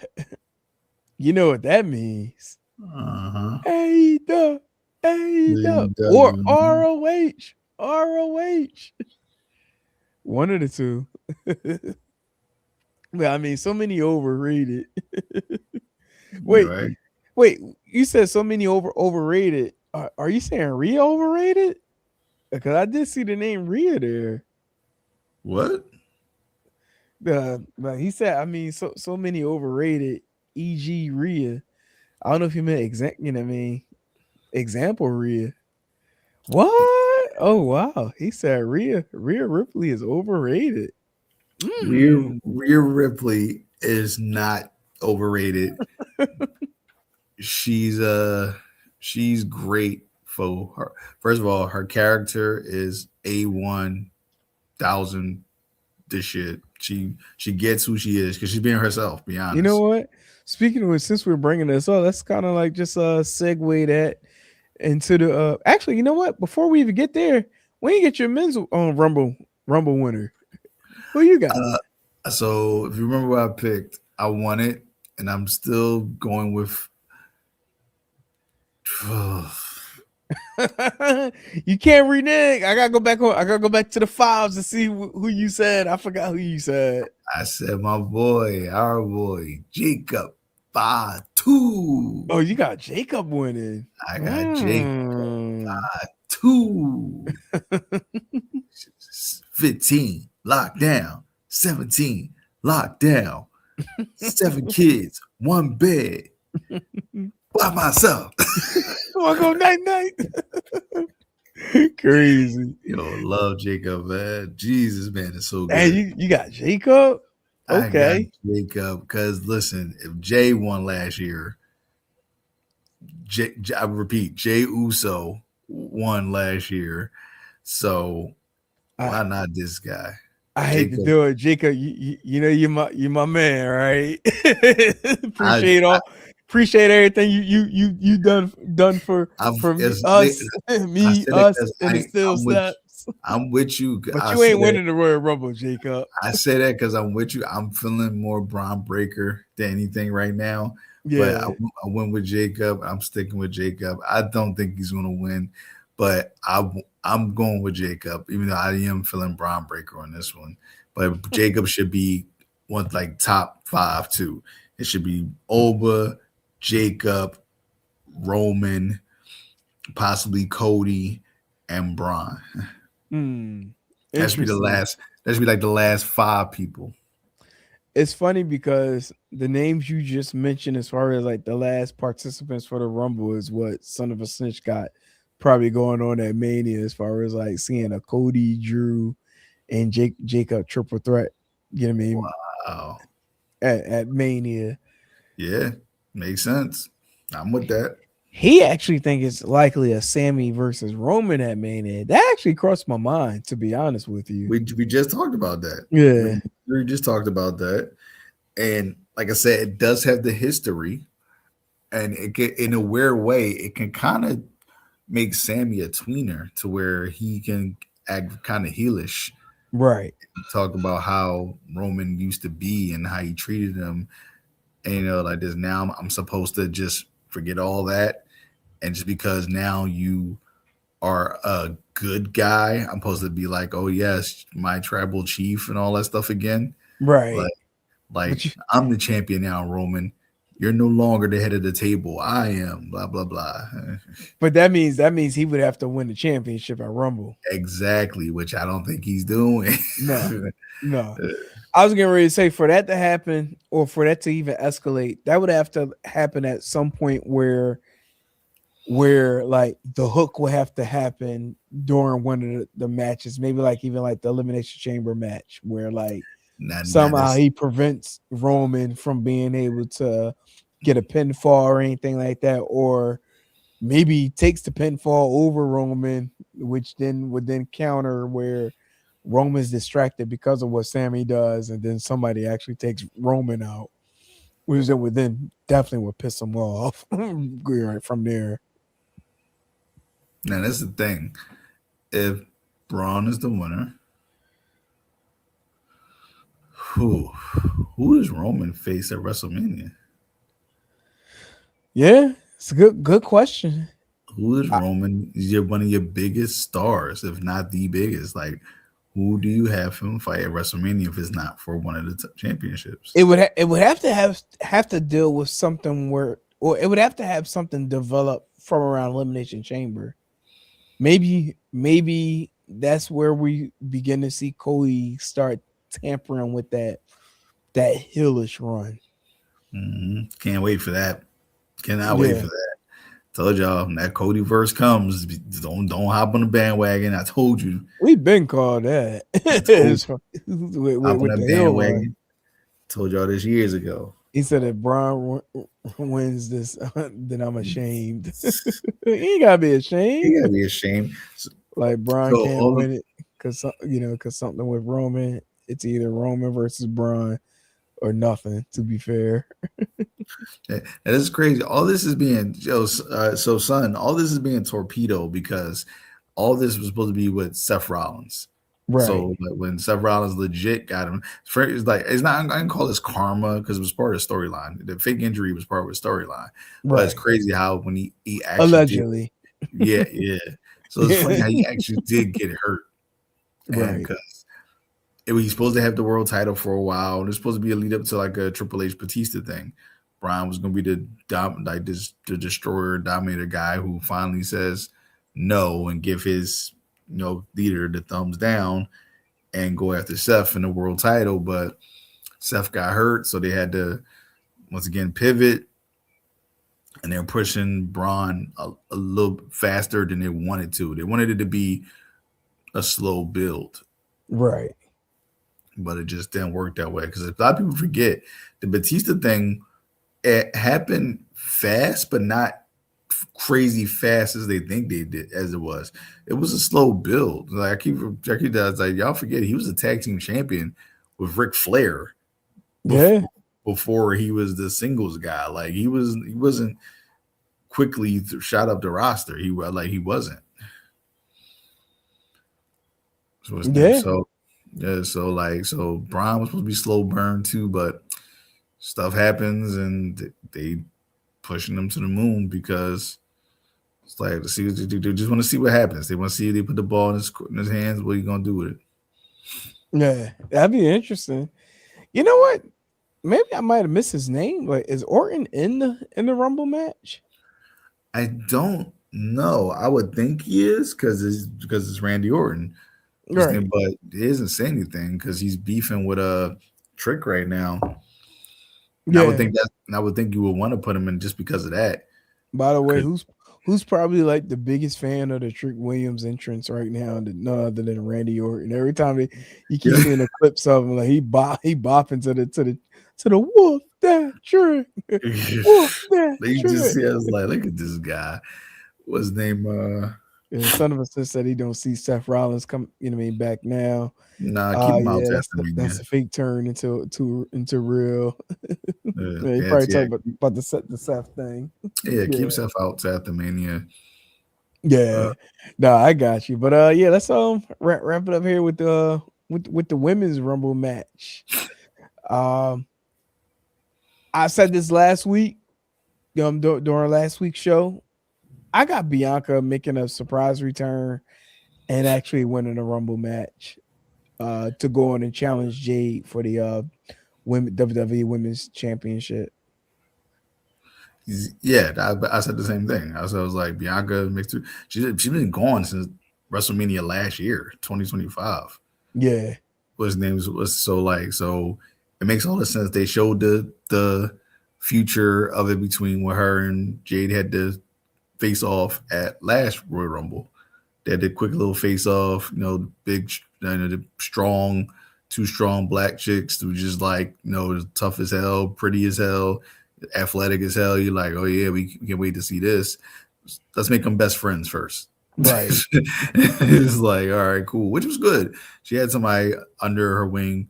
You know what that means. Uh-huh. AEW. Or ROH. One of the two. Well, I mean, so many overrated. Wait, you said so many overrated. Are you saying Rhea overrated? Because I did see the name Rhea there. What? But he said, I mean, so many overrated. E.g. Rhea. I don't know if he meant you know what I mean, example Rhea. What? Oh wow. He said Rhea Ripley is overrated. Rhea Ripley is not overrated. She's great for her. First of all, her character is A1000. This shit. She gets who she is because she's being herself. Be honest. You know what? Speaking of which, since we're bringing this up, let's kind of like just segue that into the. Actually, you know what? Before we even get there, when you get your men's Rumble winner, who you got? So if you remember what I picked, I won it, and I'm still going with. You can't renege. I gotta go back on. I gotta go back to the files to see who you said. I forgot who you said. I said our boy, Jacob 5-2. Oh, you got Jacob winning. I got Jacob 5-2. 15 locked down. 17 locked down. 7 kids, 1 bed. By myself. Welcome night. Crazy. Love Jacob, man. Jesus, man, it's so good. Hey, you got Jacob? Okay. I got Jacob, because listen, if Jay won last year, I repeat, Jay Uso won last year. So why not this guy? I hate to do it, Jacob. You know you're my man, right? Appreciate everything you done for us, and it still snaps. I'm with you, but you ain't winning the Royal Rumble, Jacob. I say that because I'm with you. I'm feeling more Braun Breaker than anything right now. Yeah, but I went with Jacob. I'm sticking with Jacob. I don't think he's going to win, but I'm going with Jacob, even though I am feeling Braun Breaker on this one. But Jacob should be one like top 5 too. It should be Oba, Jacob, Roman, possibly Cody, and Braun. That should be the last. That should be like the last 5 people. It's funny because the names you just mentioned, as far as like the last participants for the Rumble, is what Son of a Snitch got probably going on at Mania, as far as like seeing a Cody, Drew, and Jacob triple threat. You know what I mean? Wow. At Mania. Yeah, makes sense. I'm with that. He actually think it's likely a Sammy versus Roman at Mania. That actually crossed my mind, to be honest with you. We just talked about that. Yeah. We just talked about that. And like I said, it does have the history. And it can, in a weird way, it can kind of make Sammy a tweener to where he can act kind of heelish. Right. Talk about how Roman used to be and how he treated him. And, like this, now I'm supposed to just forget all that. And just because now you are a good guy, I'm supposed to be like, oh, yes, my tribal chief and all that stuff again. Right. Like I'm the champion now, Roman. You're no longer the head of the table. I am, blah, blah, blah. But that means he would have to win the championship at Rumble. Exactly, which I don't think he's doing. No. I was getting ready to say, for that to happen, or for that to even escalate, that would have to happen at some point where like the hook will have to happen during one of the matches, maybe like even like the Elimination Chamber match, where like somehow he prevents Roman from being able to get a pinfall or anything like that, or maybe he takes the pinfall over Roman, which then would counter where Roman's distracted because of what Sammy does, and then somebody actually takes Roman out, which then would definitely would piss him off right from there. Now that's the thing. If Braun is the winner, who does Roman face at WrestleMania? Yeah, it's a good question. Who is Roman? Is one of your biggest stars, if not the biggest? Like, who do you have him fight at WrestleMania if it's not for one of the championships? It would have to deal with something or it would have to have something develop from around Elimination Chamber. maybe that's where we begin to see Cody start tampering with that heelish run. Can't wait for that. Cannot wait Yeah, for that. Told y'all when that Cody verse comes, don't hop on the bandwagon. I told you. we've been called that. I told you. Hop on With that the heel run. bandwagon. Told y'all this years ago. He said if Braun wins this, then I'm ashamed. You ain't gotta be You ashamed. gotta be ashamed. Like Braun So can't all win it because something with Roman. It's either Roman versus Braun or nothing. To be fair, that is crazy. All this is being son. All this is being torpedoed because all this was supposed to be with Seth Rollins. right, So like, when Seth Rollins legit got him, it's like it's not. I can call this karma because it was part of the storyline. The fake injury was part of the storyline. But it's right. crazy how when he actually Allegedly, did, yeah. So it's funny how he actually did get hurt, and right, because he's supposed to have the world title for a while, and it's supposed to be a lead up to like a Triple H Batista thing. Brian was going to be the destroyer, dominator guy who finally says no and give his leader the thumbs down and go after Seth in the world title. But Seth got hurt, so they had to once again pivot, and they're pushing Braun a little faster than they wanted to. They wanted it to be a slow build, right. but it just didn't work that way because a lot of people forget the Batista thing. It happened fast, but not crazy fast as they think they did. As it was a slow build. Like I keep does like y'all forget he was a tag team champion with Ric Flair. Before he was the singles guy. Like he wasn't quickly shot up the roster. He wasn't. So so Braun was supposed to be slow burn too, but stuff happens and they pushing them to the moon because it's like they just want to see what happens. They want to see if they put the ball in his hands. What are you gonna do with it? Yeah, that'd be interesting. You know what? Maybe I might have missed his name. Like, is Orton in the Rumble match? I don't know. I would think he is because it's Randy Orton. Right. But he doesn't say anything because he's beefing with a Trick right now. Yeah. I would think you would want to put him in just because of that. By the way, who's probably like the biggest fan of the Trick Williams entrance right now? None other than Randy Orton. Every time you keep seeing the clips of him, like he bopping to the wolf that Trick. Wolf that They Trick. just I was like, look at this guy. What's his name? Son of a sis said he don't see Seth Rollins come, back now. Nah, keep him out after me. That's a fake turn into real. He probably talking about the Seth thing. Yeah, keep Seth out after Mania. Yeah, no, I got you. But yeah, let's wrap it up here with the women's Rumble match. I said this last week, during last week's show. I got Bianca making a surprise return and actually winning a Rumble match to go on and challenge Jade for the WWE Women's Championship. Yeah, I said the same thing. I was like, Bianca makes two. She's been gone since WrestleMania last year, 2025. Yeah, His name was so it makes all the sense. They showed the future of it between where her and Jade had to face off at last Royal Rumble. They had the quick little face off, big, the strong, two strong black chicks who just tough as hell, pretty as hell, athletic as hell. You're like, oh yeah, we can't wait to see this. Let's make them best friends first. right. It's like, all right, cool, which was good. She had somebody under her wing.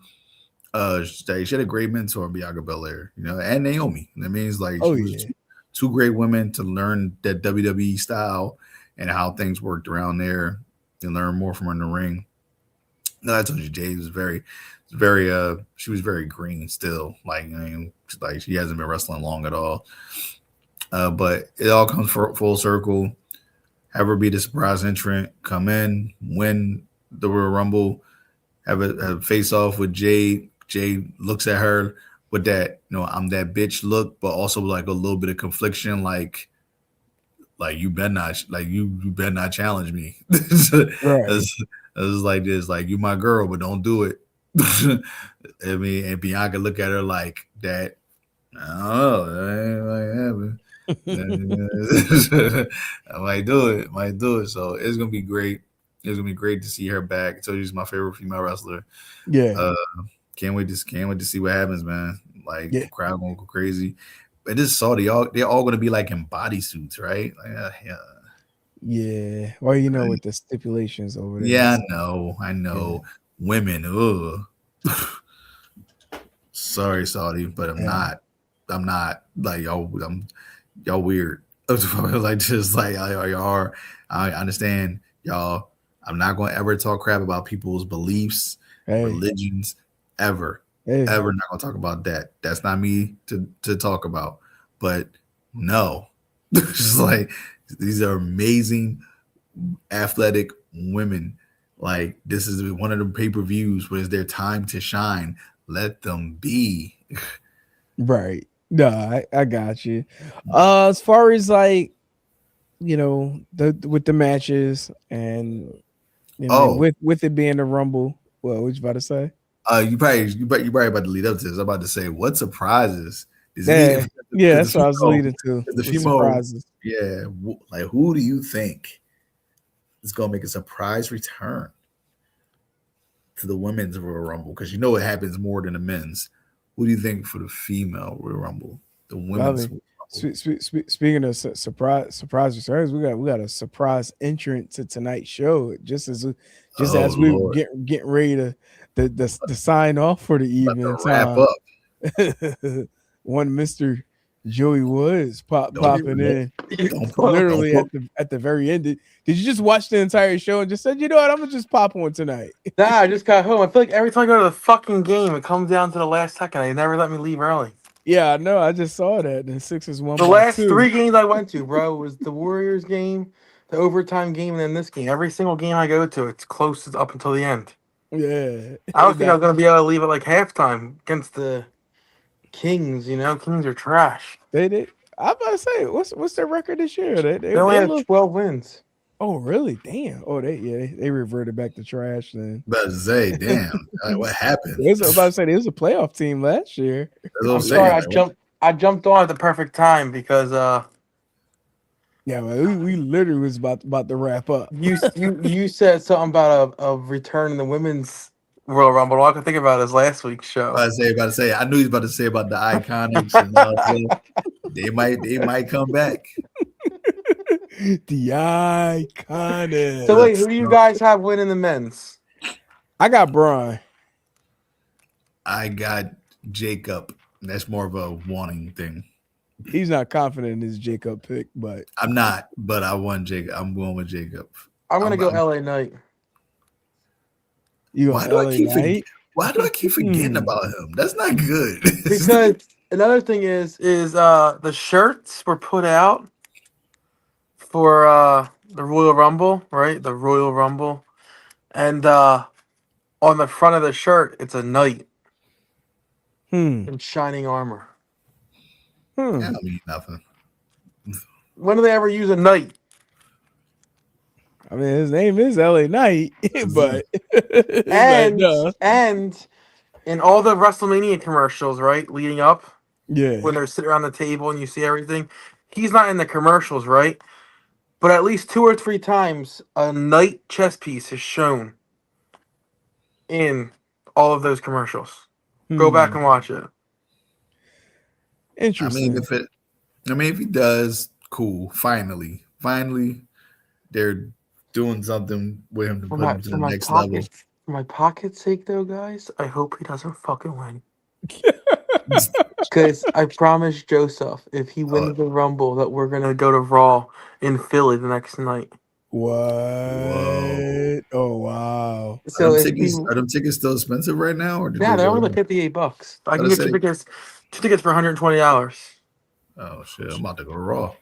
She had a great mentor, Bianca Belair, and Naomi. That means she was two great women to learn that WWE style and how things worked around there and learn more from her in the ring. No, I told you, Jade was she was very green still. She hasn't been wrestling long at all. But it all comes full circle. Have her be the surprise entrant, come in, win the Royal Rumble, have a face off with Jade. Jade looks at her with that, I'm that bitch look, but also like a little bit of confliction, like like you better not you better not challenge me. It's like this, like you my girl, but don't do it. I mean, and Bianca look at her like that. I don't know. That ain't like I might do it. So it's gonna be great. It's gonna be great to see her back. I told you she's my favorite female wrestler. Yeah. Can't wait to see what happens, man. Like Yeah. the crowd gonna go crazy. But this Saudi, they're all gonna be like in bodysuits, right? Like, yeah. Yeah. Well, you know, with the stipulations over there. Yeah, I know. Yeah. Women, sorry, Saudi, but I'm not like y'all. Y'all weird. Like just like y'all are. I understand y'all. I'm not going to ever talk crap about people's beliefs, religions, ever. Ever not going to talk about that. That's not me to talk about. But no, just like these are amazing, athletic women. Like this is one of the pay-per-views where it's their time to shine. Let them be. Right. No, I got you. As far as like, you know, with the matches and with it being a Rumble, what was you about to say? You probably about to lead up to this. I'm about to say, what surprises? Yeah, that's what I was leading to. The female surprises. Yeah, like who do you think is gonna make a surprise return to the women's Royal Rumble? Because you know it happens more than the men's. Who do you think for the female Royal Rumble? The women's. Speaking of surprise returns, we got a surprise entrant to tonight's show. Just as we were getting ready to sign off for the evening. Wrap up. One Mr. Joey Woods popping in, literally at the very end. Did you just watch the entire show and just said, you know what, I'm gonna just pop one tonight? Nah, I just got home. I feel like every time I go to the fucking game, it comes down to the last second. They never let me leave early. Yeah, I know. I just saw that. And 6 1. The last 3 games I went to, bro, was the Warriors game, the overtime game, and then this game. Every single game I go to, it's close up until the end. Yeah. I don't think I was gonna be able to leave at like halftime against the Kings. You know, Kings are trash. They did. I'm about to say, what's their record this year? They only have 12 wins. Oh, really? Damn. Oh, they reverted back to trash then. About to say, damn, what happened? I was about to say they was a playoff team last year. I'm sorry, I jumped on at the perfect time because yeah, man, we literally was about to wrap up. You said something about a return in the women's Royal Rumble. All I can think about is last week's show. About to say. I knew he was about to say about the Iconics. And, they might come back. The Iconics. So wait, who do you guys have winning the men's? I got Braun. I got Jacob. That's more of a wanting thing. He's not confident in his Jacob pick, but I'm not. But I want Jacob. I'm going with Jacob. I'm gonna go LA Knight. Why do I keep forgetting about him? That's not good. Because another thing is the shirts were put out for the Royal Rumble, right? The Royal Rumble, and on the front of the shirt, it's a knight in shining armor. That don't mean nothing. When do they ever use a knight? I mean, his name is LA Knight, but and in all the WrestleMania commercials, right, leading up, when they're sitting around the table and you see everything, he's not in the commercials, right? But at least 2 or 3 times, a knight chess piece is shown in all of those commercials. Go back and watch it. Interesting. If he does, cool. Finally, they're doing something with him to put him to the next level. For my pocket's sake, though, guys, I hope he doesn't fucking win. Because I promised Joseph, if he wins the Rumble, that we're gonna go to Raw in Philly the next night. What? Whoa. Oh wow! So are them tickets still expensive right now? Or they're only like $58. I can get two tickets for $120. Oh shit! I'm about to go Raw.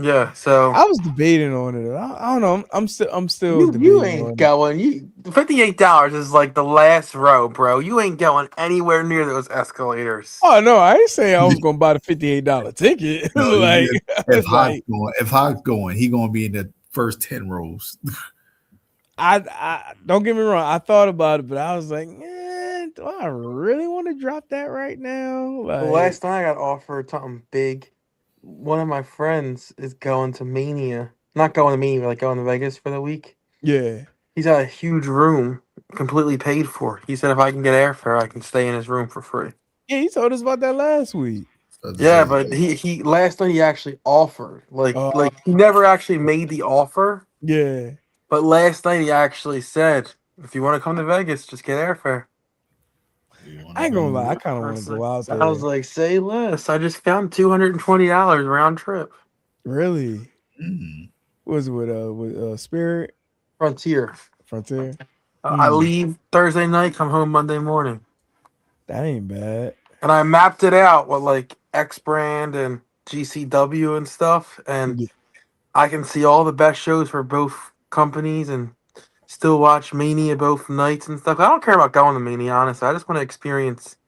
Yeah, so I was debating on it. I don't know. I'm still. You ain't going. $58 is like the last row, bro. You ain't going anywhere near those escalators. Oh no, I ain't saying I was gonna buy the $58 ticket. No, like, if Hawk's going, he gonna be in the first 10 rows. I don't get me wrong. I thought about it, but I was like, do I really want to drop that right now? Like, The last time I got offered something big, one of my friends is going to Mania. Not going to Mania, but like going to Vegas for the week. yeah. He's got a huge room completely paid for. He said if I can get airfare, I can stay in his room for free. Yeah, he told us about that last week. Yeah, but he last night he actually offered. Like he never actually made the offer. Yeah. But last night he actually said, if you want to come to Vegas, just get airfare. I ain't gonna lie, I kind of want to go out there. I was like, say less. I just found $220 round trip. Really? Mm-hmm. Was it with Spirit? Frontier. I leave Thursday night, come home Monday morning. That ain't bad. And I mapped it out with like X Brand and GCW and stuff, and I can see all the best shows for both companies and still watch Mania both nights and stuff. I don't care about going to Mania, honestly. I just want to experience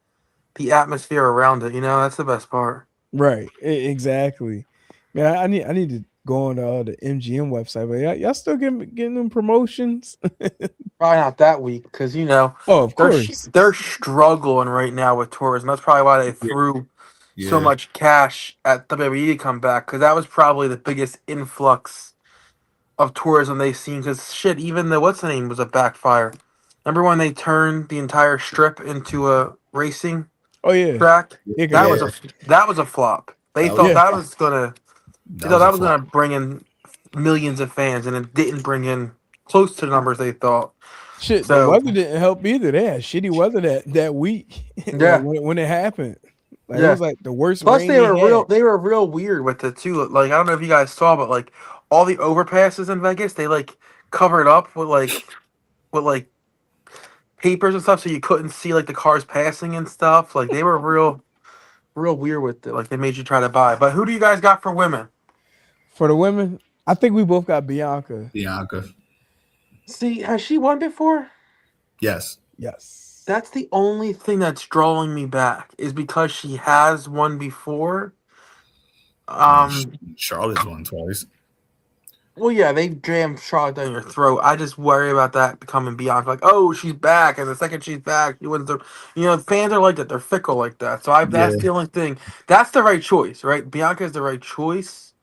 the atmosphere around it. You know, that's the best part. Right. Exactly. Man, I need to go on the MGM website, but y'all still getting them promotions? Probably not that week because of course they're struggling right now with tourism. That's probably why they threw so much cash at WWE to come back, because that was probably the biggest influx of tourism they've seen. Because shit, even the what's the name was a backfire. Remember when they turned the entire strip into a racing track? That was a flop. They thought that was gonna bring in millions of fans, and it didn't bring in close to the numbers they thought. Shit, the weather didn't help either. They had shitty weather that week. Yeah, when it happened, it was like the worst. Plus, rain they were real weird with it too. Like, I don't know if you guys saw, but like all the overpasses in Vegas, they like covered up with like papers and stuff, so you couldn't see like the cars passing and stuff. Like, they were real weird with it. Like, they made you try to buy. But who do you guys got for women? For the women, I think we both got Bianca. See, has she won before? Yes. That's the only thing that's drawing me back, is because she has won before. Charlotte's won twice. Well, yeah, they jammed Charlotte down your throat. I just worry about that becoming Bianca. Like, oh, she's back, and the second she's back, she wins the. Fans are like that. They're fickle like that. So that's the only thing. That's the right choice, right? Bianca is the right choice,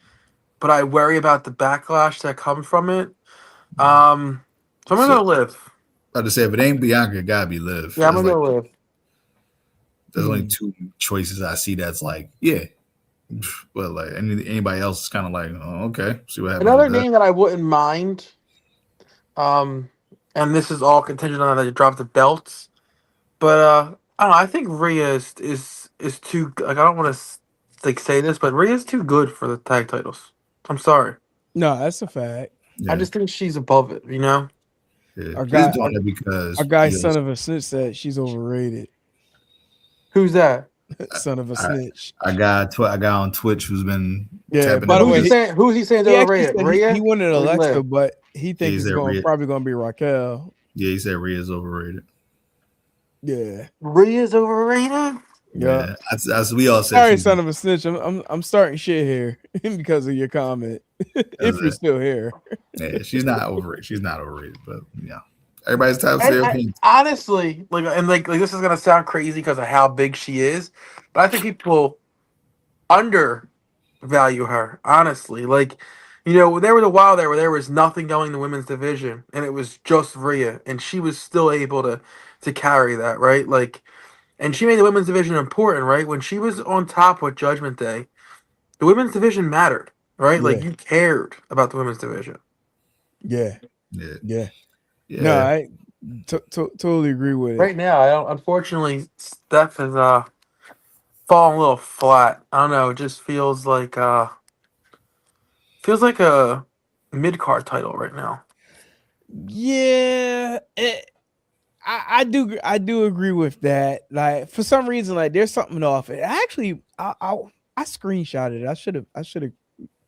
but I worry about the backlash that comes from it. So I'm gonna go Liv. I had to say, if it ain't Bianca, it gotta be Liv. Yeah, I'm gonna go Liv. There's only two choices I see that's like, yeah. But like anybody else is kind of like, oh, okay, see what happens. Another name that I wouldn't mind, and this is all contingent on that they drop the belts, but I don't know. I think Rhea is too, like, I don't want to say this, but Rhea's too good for the tag titles. I'm sorry. No, that's a fact. I just think she's above it. Yeah. Our guy, son of a snitch, said she's overrated. Who's that? Son of a snitch. I got on Twitch who's been tapping. By the way, who's he saying Rhea? He wanted Alexa, but he thinks it's probably going to be Raquel. Yeah, he said Rhea's overrated. Yeah, Rhea's overrated. Yeah, as we all said. Sorry, son of a snitch. I'm starting shit here because of your comment. If you're still here. Yeah, she's not overrated. She's not overrated, but yeah. Everybody's time to say opinions. Honestly, like this is gonna sound crazy because of how big she is, but I think people undervalue her. Honestly, there was a while there where there was nothing going in the women's division, and it was just Rhea, and she was still able to carry that, right? Like, and she made the women's division important, right? When she was on top with Judgment Day, the women's division mattered, right? Yeah. Like, you cared about the women's division. Yeah. No, I totally agree with it. Right now, I don't. Unfortunately, Steph is falling a little flat. I don't know. It just feels like a mid-card title right now. Yeah, I do agree with that. Like, for some reason, like, there's something off. Actually, I screenshotted it. I should have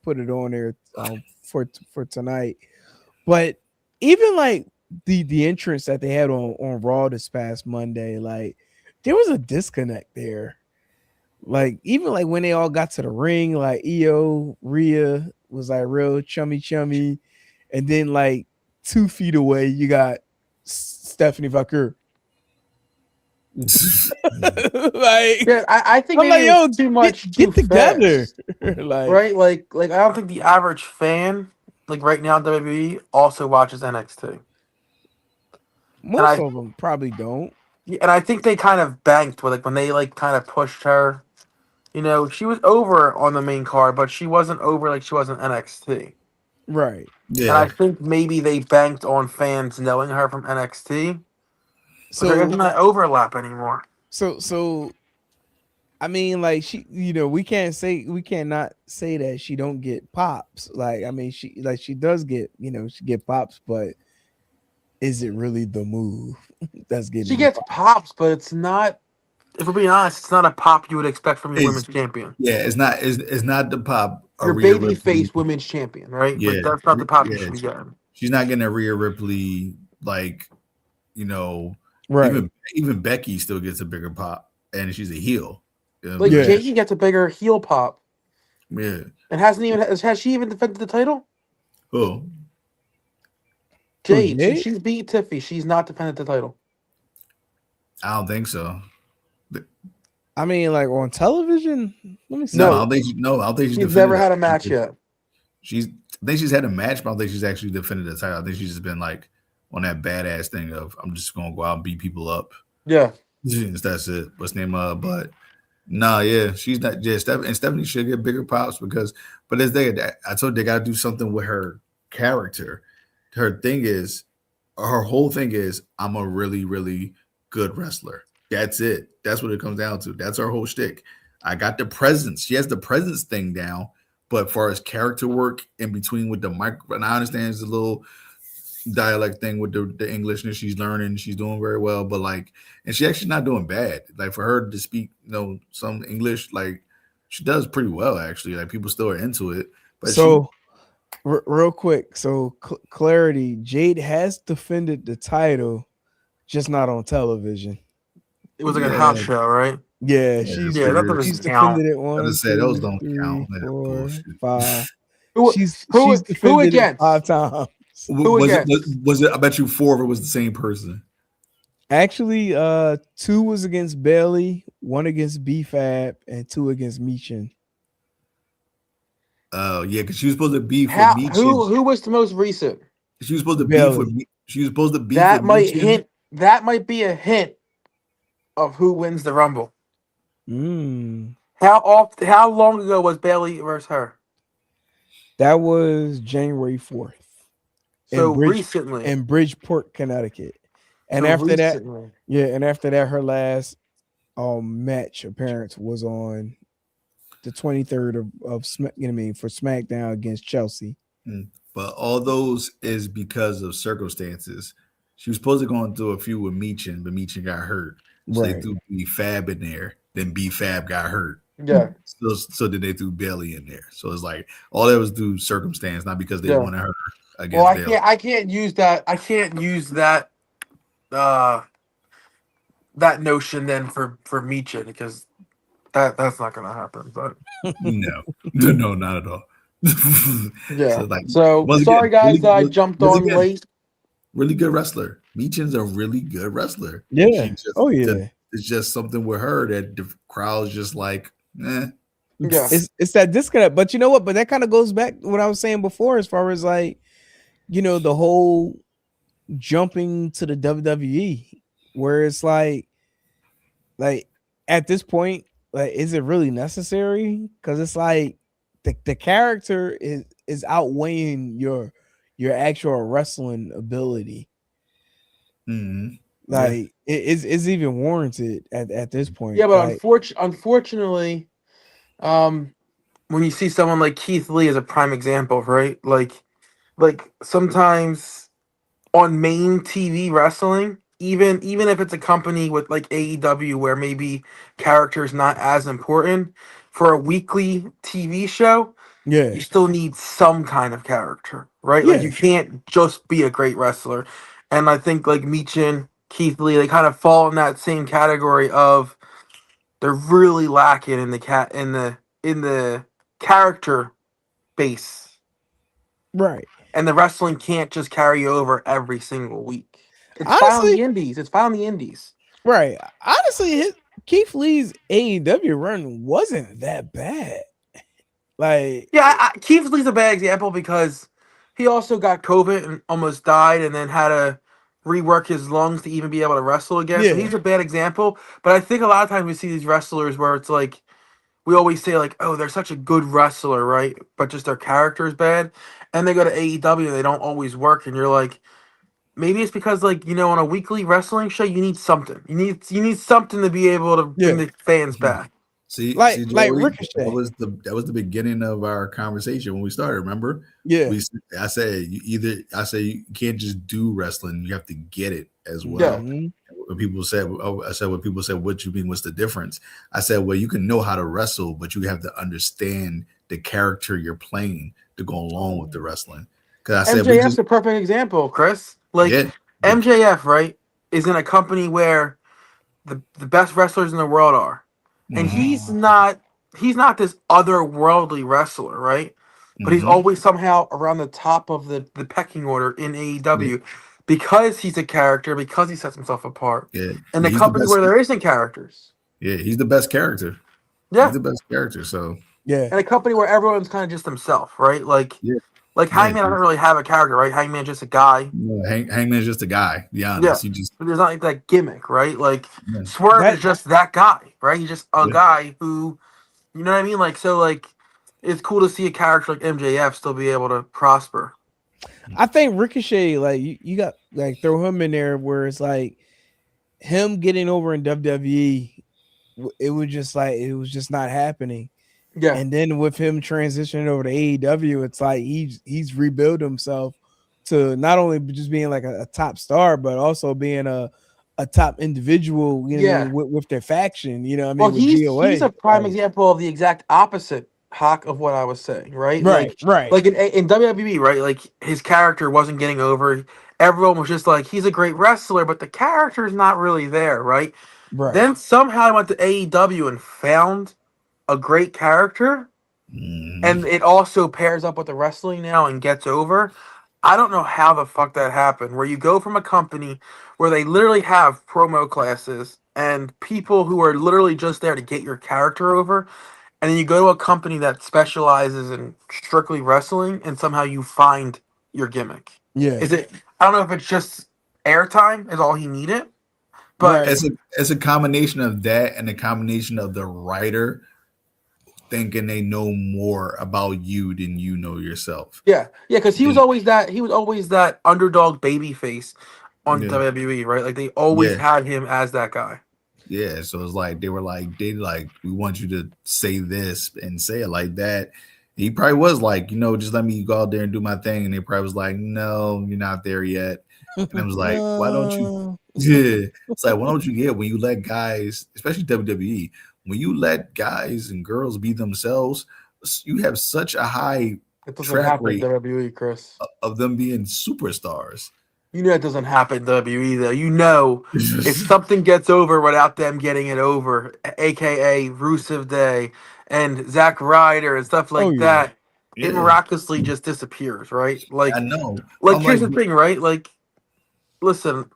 put it on there for tonight. But even like the entrance that they had on Raw this past Monday, like there was a disconnect there. Like even like when they all got to the ring, like Rhea was like real chummy, and then like 2 feet away you got Stephanie Vaquer. Like yeah, I think I'm maybe like, yo, too much get too together. fast. Like Right? Like I don't think the average fan, like right now, WWE also watches NXT. most of them probably don't. And I think they kind of banked with like when they like kind of pushed her. You know, she was over on the main card, but she wasn't over like she was in NXT. Right. And I Yeah. think maybe they banked on fans knowing her from NXT. But there So isn't that overlap anymore. so I mean, like we cannot say that she don't get pops. Like I mean, she does get, she get pops, but is it really the move that's getting? She gets pops, but it's not. If we're being honest, it's not a pop you would expect from your women's champion. Yeah, it's not the pop. Your baby face women's champion, right? Yeah, like that's not the pop you should be getting. She's not getting a Rhea Ripley, like, right. Even Becky still gets a bigger pop, and she's a heel. Like Jade gets a bigger heel pop. Yeah, and has she even defended the title? Oh, Jade, she's beat Tiffy. She's not defended the title. I don't think so. I mean, like on television. Let me see. No, I don't think she's never had a match yet. I think she's had a match, but I don't think she's actually defended the title. I think she's just been like on that badass thing of I'm just gonna go out and beat people up. Yeah, that's it. What's name? But no, yeah, she's not. Yeah, Stephanie should get bigger pops but as I told they got to do something with her character. Her whole thing is I'm a really, really good wrestler. That's it. That's what it comes down to. That's our whole shtick. I got the presence. She has the presence thing down, but for as character work in between with the mic, and I understand it's a little dialect thing with the English and she's learning, she's doing very well, but like, and she actually not doing bad. Like for her to speak, some English, like she does pretty well actually. Like people still are into it. But so real quick, so clarity, Jade has defended the title, just not on television. It was like a house show, right? Yeah, she's defended it once. Those don't count. 4, 5. She's who against 5 times. Was it? I bet you 4 of it was the same person. Actually, 2 was against Bailey, 1 against B-Fab, and 2 against Michin. Oh yeah, because she was supposed to be for Michin. Who was the most recent? She was supposed to be for. She was supposed to be. That might hint. That might be a hint of who wins the Rumble. How long ago was Bailey versus her? That was January 4th. So recently. In Bridgeport, Connecticut. And after that, her last match appearance was on the 23rd of for SmackDown against Chelsea. But all those is because of circumstances. She was supposed to go and do a few with Michin, but Michin got hurt. So they threw B-Fab in there. Then B-Fab got hurt. Yeah. So then they threw Bailey in there. So it's like all that was due circumstance, not because they wanted her against Bailey. I can't use that. I can't use that that notion then for Michin because that's not gonna happen. But no, not at all. Yeah. So sorry guys that I jumped on late. Really good wrestler. Michin's a really good wrestler. Yeah. It's just something with her that the crowd's just like, eh. Yeah. It's that disconnect. But you know what? But that kind of goes back to what I was saying before, as far as like, the whole jumping to the WWE, where it's like at this point, like, is it really necessary? Because it's like the character is outweighing your actual wrestling ability. Mm-hmm. Like it's even warranted at this point. Yeah, but unfortunately, when you see someone like Keith Lee as a prime example, right? Like sometimes on main TV wrestling, even if it's a company with like AEW where maybe character's not as important, for a weekly TV show, you still need some kind of character, right? Yeah. Like you can't just be a great wrestler. And I think like Michin, Keith Lee, they kind of fall in that same category of they're really lacking in the character base. Right. And the wrestling can't just carry over every single week. It's found Honestly, the indies. It's found the indies. Right. Honestly, Keith Lee's AEW run wasn't that bad. Like, yeah, Keith Lee's a bad example because he also got COVID and almost died, and then had to rework his lungs to even be able to wrestle again. So yeah, he's a bad example. But I think a lot of times we see these wrestlers where it's like we always say like, oh, they're such a good wrestler, right? But just their character is bad, and they go to AEW and they don't always work, and you're like, maybe it's because like on a weekly wrestling show you need something. You need something to be able to bring the fans back. See, like Joey, Ricochet. that was the beginning of our conversation when we started. Remember? Yeah. I said you can't just do wrestling; you have to get it as well. Yeah. When people said, what you mean? What's the difference? I said, well, you can know how to wrestle, but you have to understand the character you're playing to go along with the wrestling. Because I said MJF's a perfect example, Chris. Like MJF, right, is in a company where the best wrestlers in the world are. And he's not this otherworldly wrestler, right? But he's always somehow around the top of the pecking order in AEW because he's a character, because he sets himself apart. Yeah. And the company where there isn't characters. Yeah, he's the best character. Yeah. He's the best character, so. Yeah. And a company where everyone's kind of just himself, right? Like, Hangman doesn't really have a character, right? Hangman's just a guy. Yeah, Hangman's just a guy, to be honest. Yeah. But there's not like that gimmick, right? Like Swerve is just that guy, right? He's just a guy who, you know what I mean? Like, so like it's cool to see a character like MJF still be able to prosper. I think Ricochet, like you got like throw him in there where it's like him getting over in WWE, it was just not happening. Yeah. And then with him transitioning over to AEW, it's like he's rebuilt himself to not only just being like a top star, but also being a top individual, with their faction, Well, he's a prime example of the exact opposite, Hawk, of what I was saying, right? Right. Like in WWE, right? Like his character wasn't getting over. Everyone was just like, he's a great wrestler, but the character is not really there, right? Right. Then somehow I went to AEW and found a great character, and it also pairs up with the wrestling now and gets over. I don't know how the fuck that happened, where you go from a company where they literally have promo classes and people who are literally just there to get your character over, and then you go to a company that specializes in strictly wrestling, and somehow you find your gimmick. Yeah. I don't know if it's just airtime is all he needed, but it's a combination of that and a combination of the writer thinking they know more about you than you know yourself. Yeah, because he was always that underdog baby face on WWE, right? Like they always had him as that guy. Yeah, so it's like they we want you to say this and say it like that. He probably was like, just let me go out there and do my thing, and they probably was like, no, you're not there yet. And I was like, why don't you? Yeah, it's like, why don't you get when you let guys, especially WWE, when you let guys and girls be themselves, you have such a high track rate WWE, Chris, of them being superstars. You know it doesn't happen in WWE though. If something gets over without them getting it over, aka Rusev Day and Zack Ryder and stuff like that, it miraculously just disappears, right? Like I know. Like here's the thing, right? Like, listen,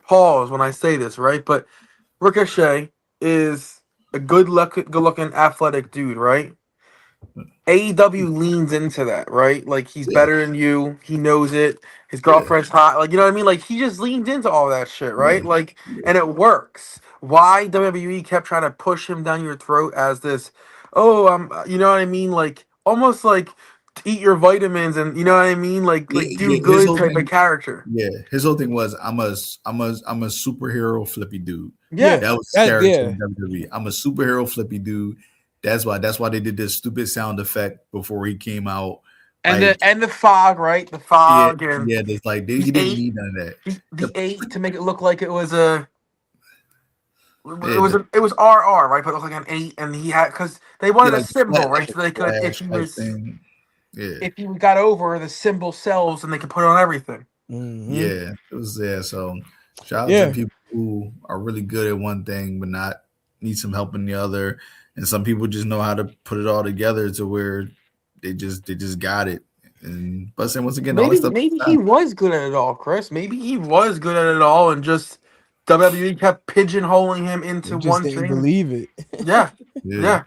pause when I say this, right? But Ricochet is a good-looking, athletic dude, right? AEW leans into that, right? Like he's better than you. He knows it. His girlfriend's hot. Like, you know what I mean? Like he just leans into all that shit, right? Like, and it works. Why WWE kept trying to push him down your throat as this, you know what I mean? Like almost like eat your vitamins and you know what I mean? Like do good type of character. Yeah, his whole thing was I'm a superhero flippy dude. Yeah, that was his character in WWE. I'm a superhero flippy dude. That's why they did this stupid sound effect before he came out. And the fog, right? The fog it's like he didn't need none of that. The 8 to make it look like it was it was RR, right? But it was like an 8, and he had because they wanted a symbol, right? So they could if he got over the symbol sells and they could put it on everything. Yeah, it was there. So shout out to people who are really good at one thing but not need some help in the other, and some people just know how to put it all together to where they just got it. And but then once again, all this stuff. Maybe he was good at it all, Chris. Maybe he was good at it all, and just WWE kept pigonholing him into just one didn't thing. believe it. Yeah.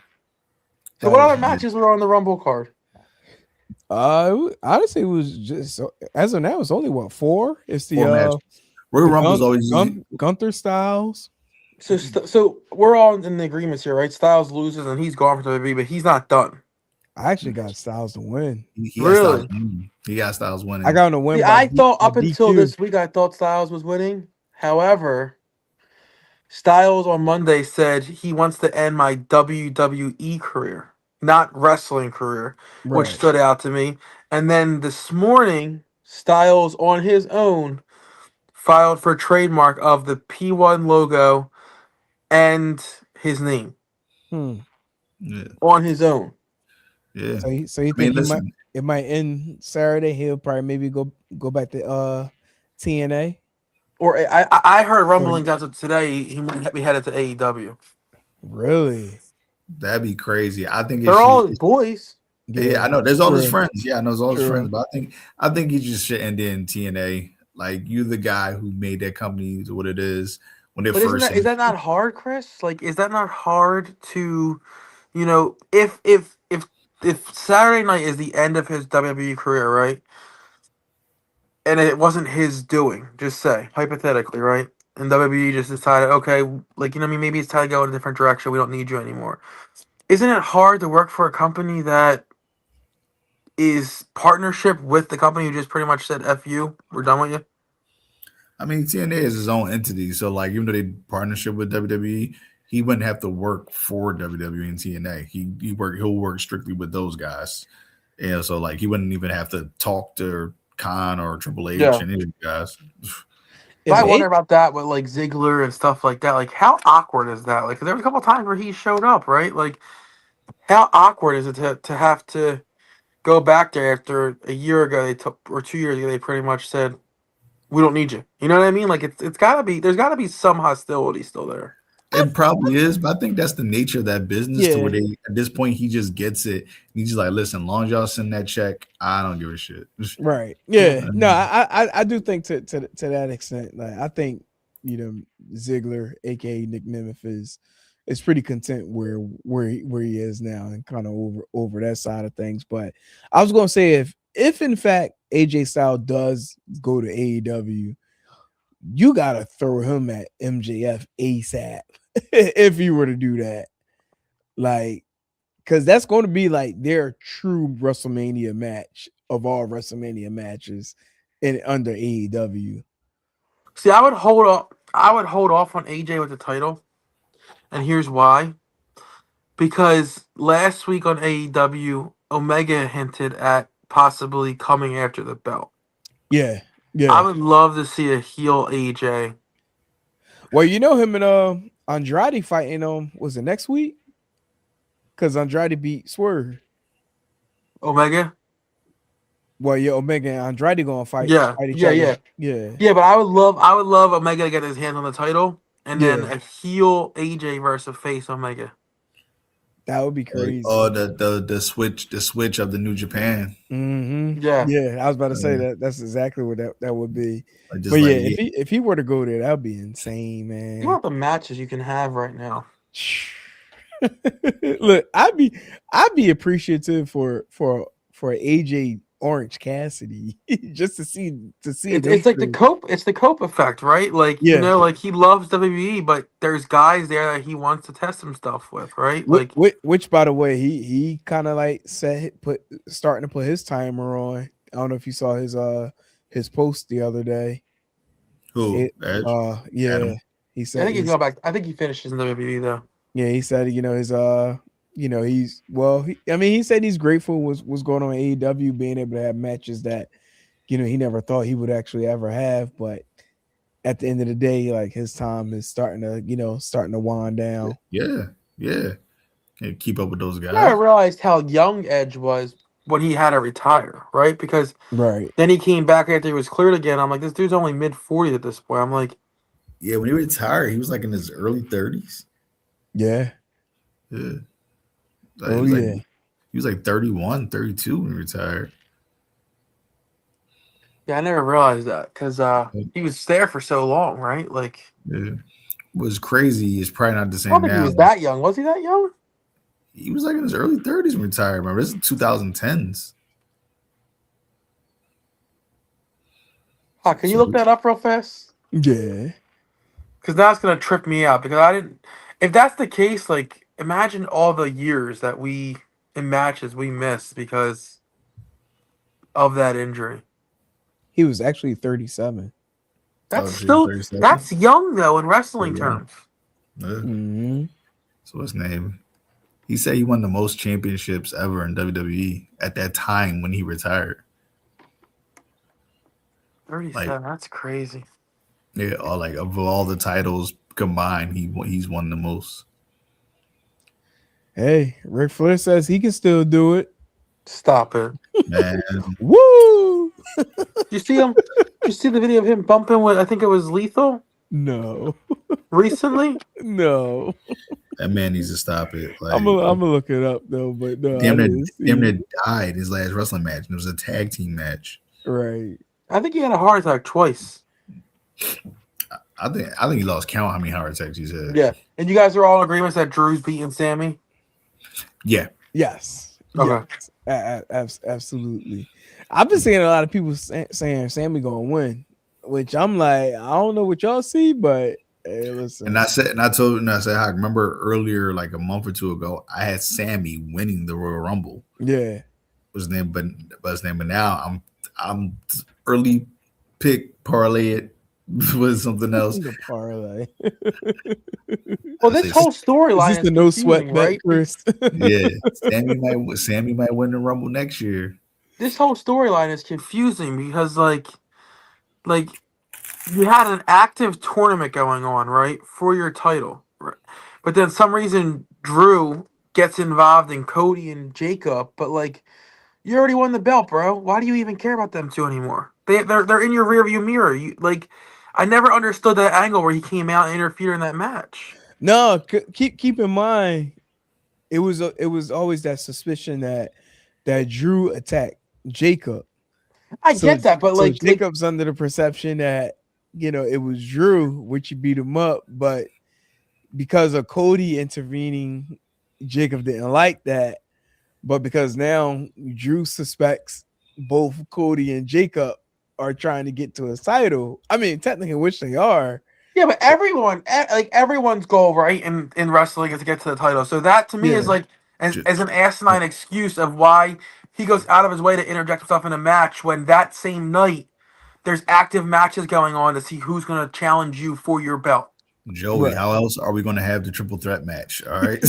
So what other matches were on the Rumble card? Honestly, it was just as of now, it's only 4. It's the Royal Rumble's always Gunther Styles. So we're all in the agreements here, right? Styles loses and he's gone for WWE, but he's not done. I actually got Styles to win. Really? He got Styles winning. I got him to win. I thought up until this week, I thought Styles was winning. However, Styles on Monday said he wants to end my WWE career, not wrestling career, which stood out to me. And then this morning, Styles on his own filed for trademark of the P1 logo and his name on his own. Yeah. So you think it might end Saturday? He'll probably maybe go back to TNA. Or I heard rumblings as of today he might be headed to AEW. Really? That'd be crazy. I think they're all his boys. Yeah, I know. There's all his friends. Yeah, I know there's all his friends. But I think he just should end in TNA. Like, you're the guy who made that company to what it is when they first. Is that not hard, Chris? Like, is that not hard to, if Saturday night is the end of his WWE career, right? And it wasn't his doing, just say, hypothetically, right? And WWE just decided, okay, like, maybe it's time to go in a different direction. We don't need you anymore. Isn't it hard to work for a company that is partnership with the company who just pretty much said, F you, we're done with you? I mean, TNA is his own entity. So, like, even though they partnership with WWE, he wouldn't have to work for WWE and TNA. He'll work strictly with those guys. Yeah, so, like, he wouldn't even have to talk to Khan or Triple H and any of the guys. I wonder about that with like Ziggler and stuff like that. Like, how awkward is that? Like, 'cause there was a couple times where he showed up, right? Like, how awkward is it to have to go back there after a year ago or 2 years ago they pretty much said, we don't need you. You know what I mean? Like, there's gotta be some hostility still there. It probably is, but I think that's the nature of that business. To where at this point he just gets it. He's just like, listen, as long as y'all send that check, I don't give a shit. Right? Yeah. No, I do think to that extent. Like, I think Ziggler, aka Nick Nemeth, is pretty content where he is now and kind of over that side of things. But I was gonna say if in fact AJ Styles does go to AEW, you gotta throw him at MJF ASAP if you were to do that. Like, because that's going to be like their true WrestleMania match of all WrestleMania matches under AEW. See, I would hold off on AJ with the title, and here's why. Because last week on AEW, Omega hinted at possibly coming after the belt. Yeah. I would love to see a heel AJ. Well, him and Andrade fighting was it next week? Because Andrade beat Swerve. Omega? Well, yeah, Omega and Andrade gonna fight. Yeah. Fight each other. Yeah. But I would love Omega to get his hands on the title, and then a heel AJ versus a face Omega. That would be crazy. The switch of the New Japan. Mm-hmm. Yeah. I was about to say that. That's exactly what that would be. But if he were to go there, that would be insane, man. You know what the matches you can have right now? Look, I'd be appreciative for AJ Orange Cassidy just to see it's like the Cope effect, right? Like, like he loves WWE, but there's guys there that he wants to test some stuff with, right? Like, which by the way, he kind of like starting to put his timer on. I don't know if you saw his post the other day. Who? Yeah. He said I think he's going back. I think he finishes in WWE though. Yeah, he said he said he's grateful what's going on in AEW, being able to have matches that he never thought he would actually ever have. But at the end of the day, like, his time is starting to wind down. Yeah. Can't keep up with those guys. I realized how young Edge was when he had to retire, right? Because then he came back after he was cleared again. I'm like, this dude's only mid-40s at this point. I'm like, yeah, when he retired, he was like in his early 30s. Yeah. Yeah. Like, Oh, he was like 31, 32 when he retired. Yeah, I never realized that because he was there for so long, right? Like, yeah. What's crazy is probably not the same I don't think now. he was that young. Was he that young? He was like in his early 30s when he retired. Remember, this is 2010s. Can you look that up real fast? Yeah. Because that's gonna trip me out. Because I didn't. If that's the case, like, imagine all the years that we in matches we missed because of that injury. He was actually 37. That's still that's young though in wrestling terms. Yeah. Mm-hmm. So his name. He said he won the most championships ever in WWE at that time when he retired. 37. That's crazy. Yeah, of all the titles combined, he's won the most. Hey, Ric Flair says he can still do it. Stop it, man! Woo! You see him? You see the video of him bumping with? I think it was Lethal. No. Recently? No. That man needs to stop it. Like, I'm gonna look it up though, but no. Damn died his last wrestling match. And it was a tag team match. Right. I think he had a heart attack twice. I think he lost count how many heart attacks he's had. Yeah. And you guys are all in agreement that Drew's beating Sammy? Yeah. Yes. Okay. Yes. Absolutely. I've been seeing a lot of people saying Sammy gonna win, which I'm like, I don't know what y'all see, but hey, listen. And I said, I remember earlier, like a month or two ago, I had Sammy winning the Royal Rumble. Yeah. Was his name, but now I'm early pick parlay it with something else. The parlay. Well, this whole storyline is the no sweat bet, right? Chris? Yeah, Sammy might win the Rumble next year. This whole storyline is confusing because, like you had an active tournament going on, right, for your title, right? But then some reason Drew gets involved in Cody and Jacob, but like you already won the belt, bro. Why do you even care about them two anymore? They're in your rearview mirror. I never understood that angle where he came out and interfered in that match. No, keep in mind, it was always that suspicion that Drew attacked Jacob. I get that, but like Jacob's under the perception that it was Drew, which he beat him up, but because of Cody intervening, Jacob didn't like that. But because now Drew suspects both Cody and Jacob are trying to get to his title. I mean, technically, which they are. Yeah, but everyone's goal, right, in wrestling is to get to the title. So that to me is like as an asinine excuse of why he goes out of his way to interject himself in a match when that same night there's active matches going on to see who's going to challenge you for your belt. Joey, how else are we going to have the triple threat match? All right,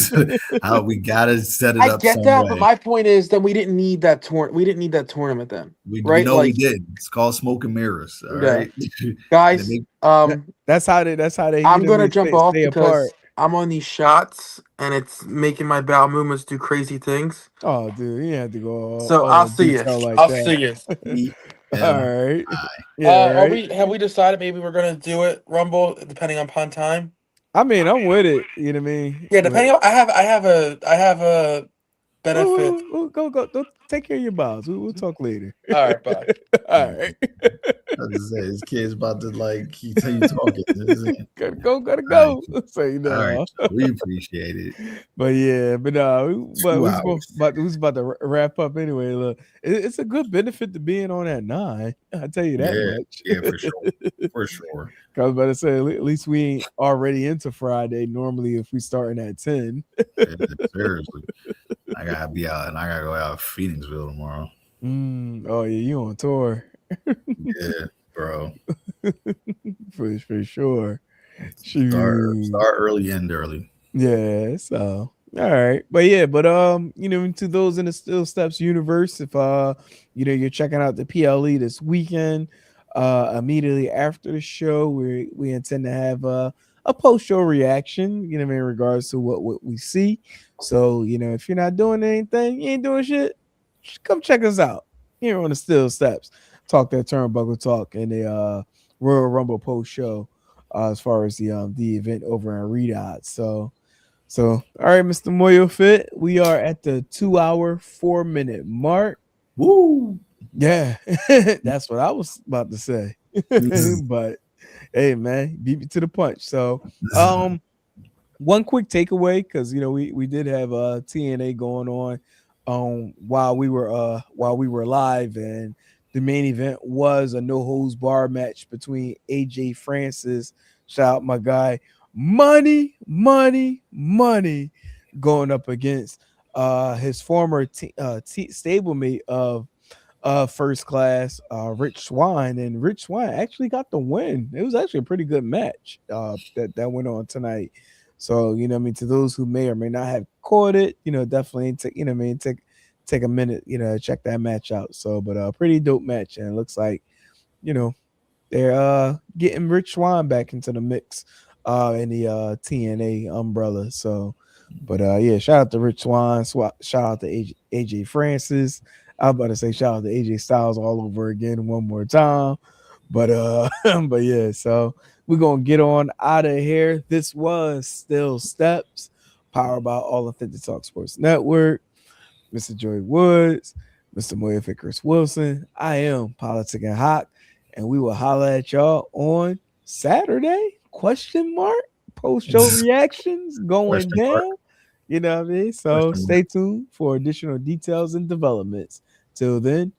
we got to set it up. I get that, but my point is, then we didn't need that We didn't need that tournament then. We we did. It's called smoke and mirrors. All right, guys. That's how they. I'm gonna jump off because I'm on these shots and it's making my bowel movements do crazy things. Oh, dude, you have to go. So I'll see you. I'll see you. All right. Yeah. Have we decided maybe we're gonna do it Rumble depending upon time? I mean, I'm with it. You know what I mean? Yeah, depending on I have a benefit. Go take care of your bowels. We'll talk later. All right, bye. All right. I was say his kid's about to keep you talking. Gotta go. Say no. All right, we appreciate it. But yeah, who's about to wrap up anyway. Look, it's a good benefit to being on at 9. I'll tell you that much. Yeah, for sure. I was about to say, at least we ain't already into Friday. Normally, if we starting at 10. Seriously. I gotta be out and I gotta go out to Phoenixville tomorrow. Oh yeah, you on tour? Yeah, bro. for sure. Start early, end early. Yeah. So all right, but to those in the Still Steps universe, if you're checking out the PLE this weekend, immediately after the show, we intend to have a post-show reaction, in regards to what we see. So, if you're not doing anything, you ain't doing shit. come check us out here on the Still Steps. Talk that turnbuckle talk and the Royal Rumble post show as far as the event over in Riyadh. So all right, Mr. Moyo Fit, we are at the 2 hour 4 minute mark. Woo! Yeah, that's what I was about to say. But hey, man, beat me to the punch. So one quick takeaway, because we did have TNA going on while we were live, and the main event was a no holds bar match between AJ Francis, shout out my guy, money, going up against his former stablemate of First Class, Rich Swann, and Rich Swann actually got the win. It was actually a pretty good match that went on tonight. So to those who may or may not have caught it, definitely take a minute, check that match out. So, but a pretty dope match, and it looks like they're getting Rich Swann back into the mix in the TNA umbrella. So, but yeah, shout out to Rich Swann, shout out to AJ Francis. I was about to say shout out to AJ Styles all over again one more time. But but yeah, so we're gonna get on out of here. This was Still Steps, powered by All Authentic Talk Sports Network. Mr. Joy Woods, Mr. Moya Chris Wilson. I am Politic and Hawk, and we will holler at y'all on Saturday? Post-show reactions going down. You know what I mean? So stay tuned for additional details and developments. Till then,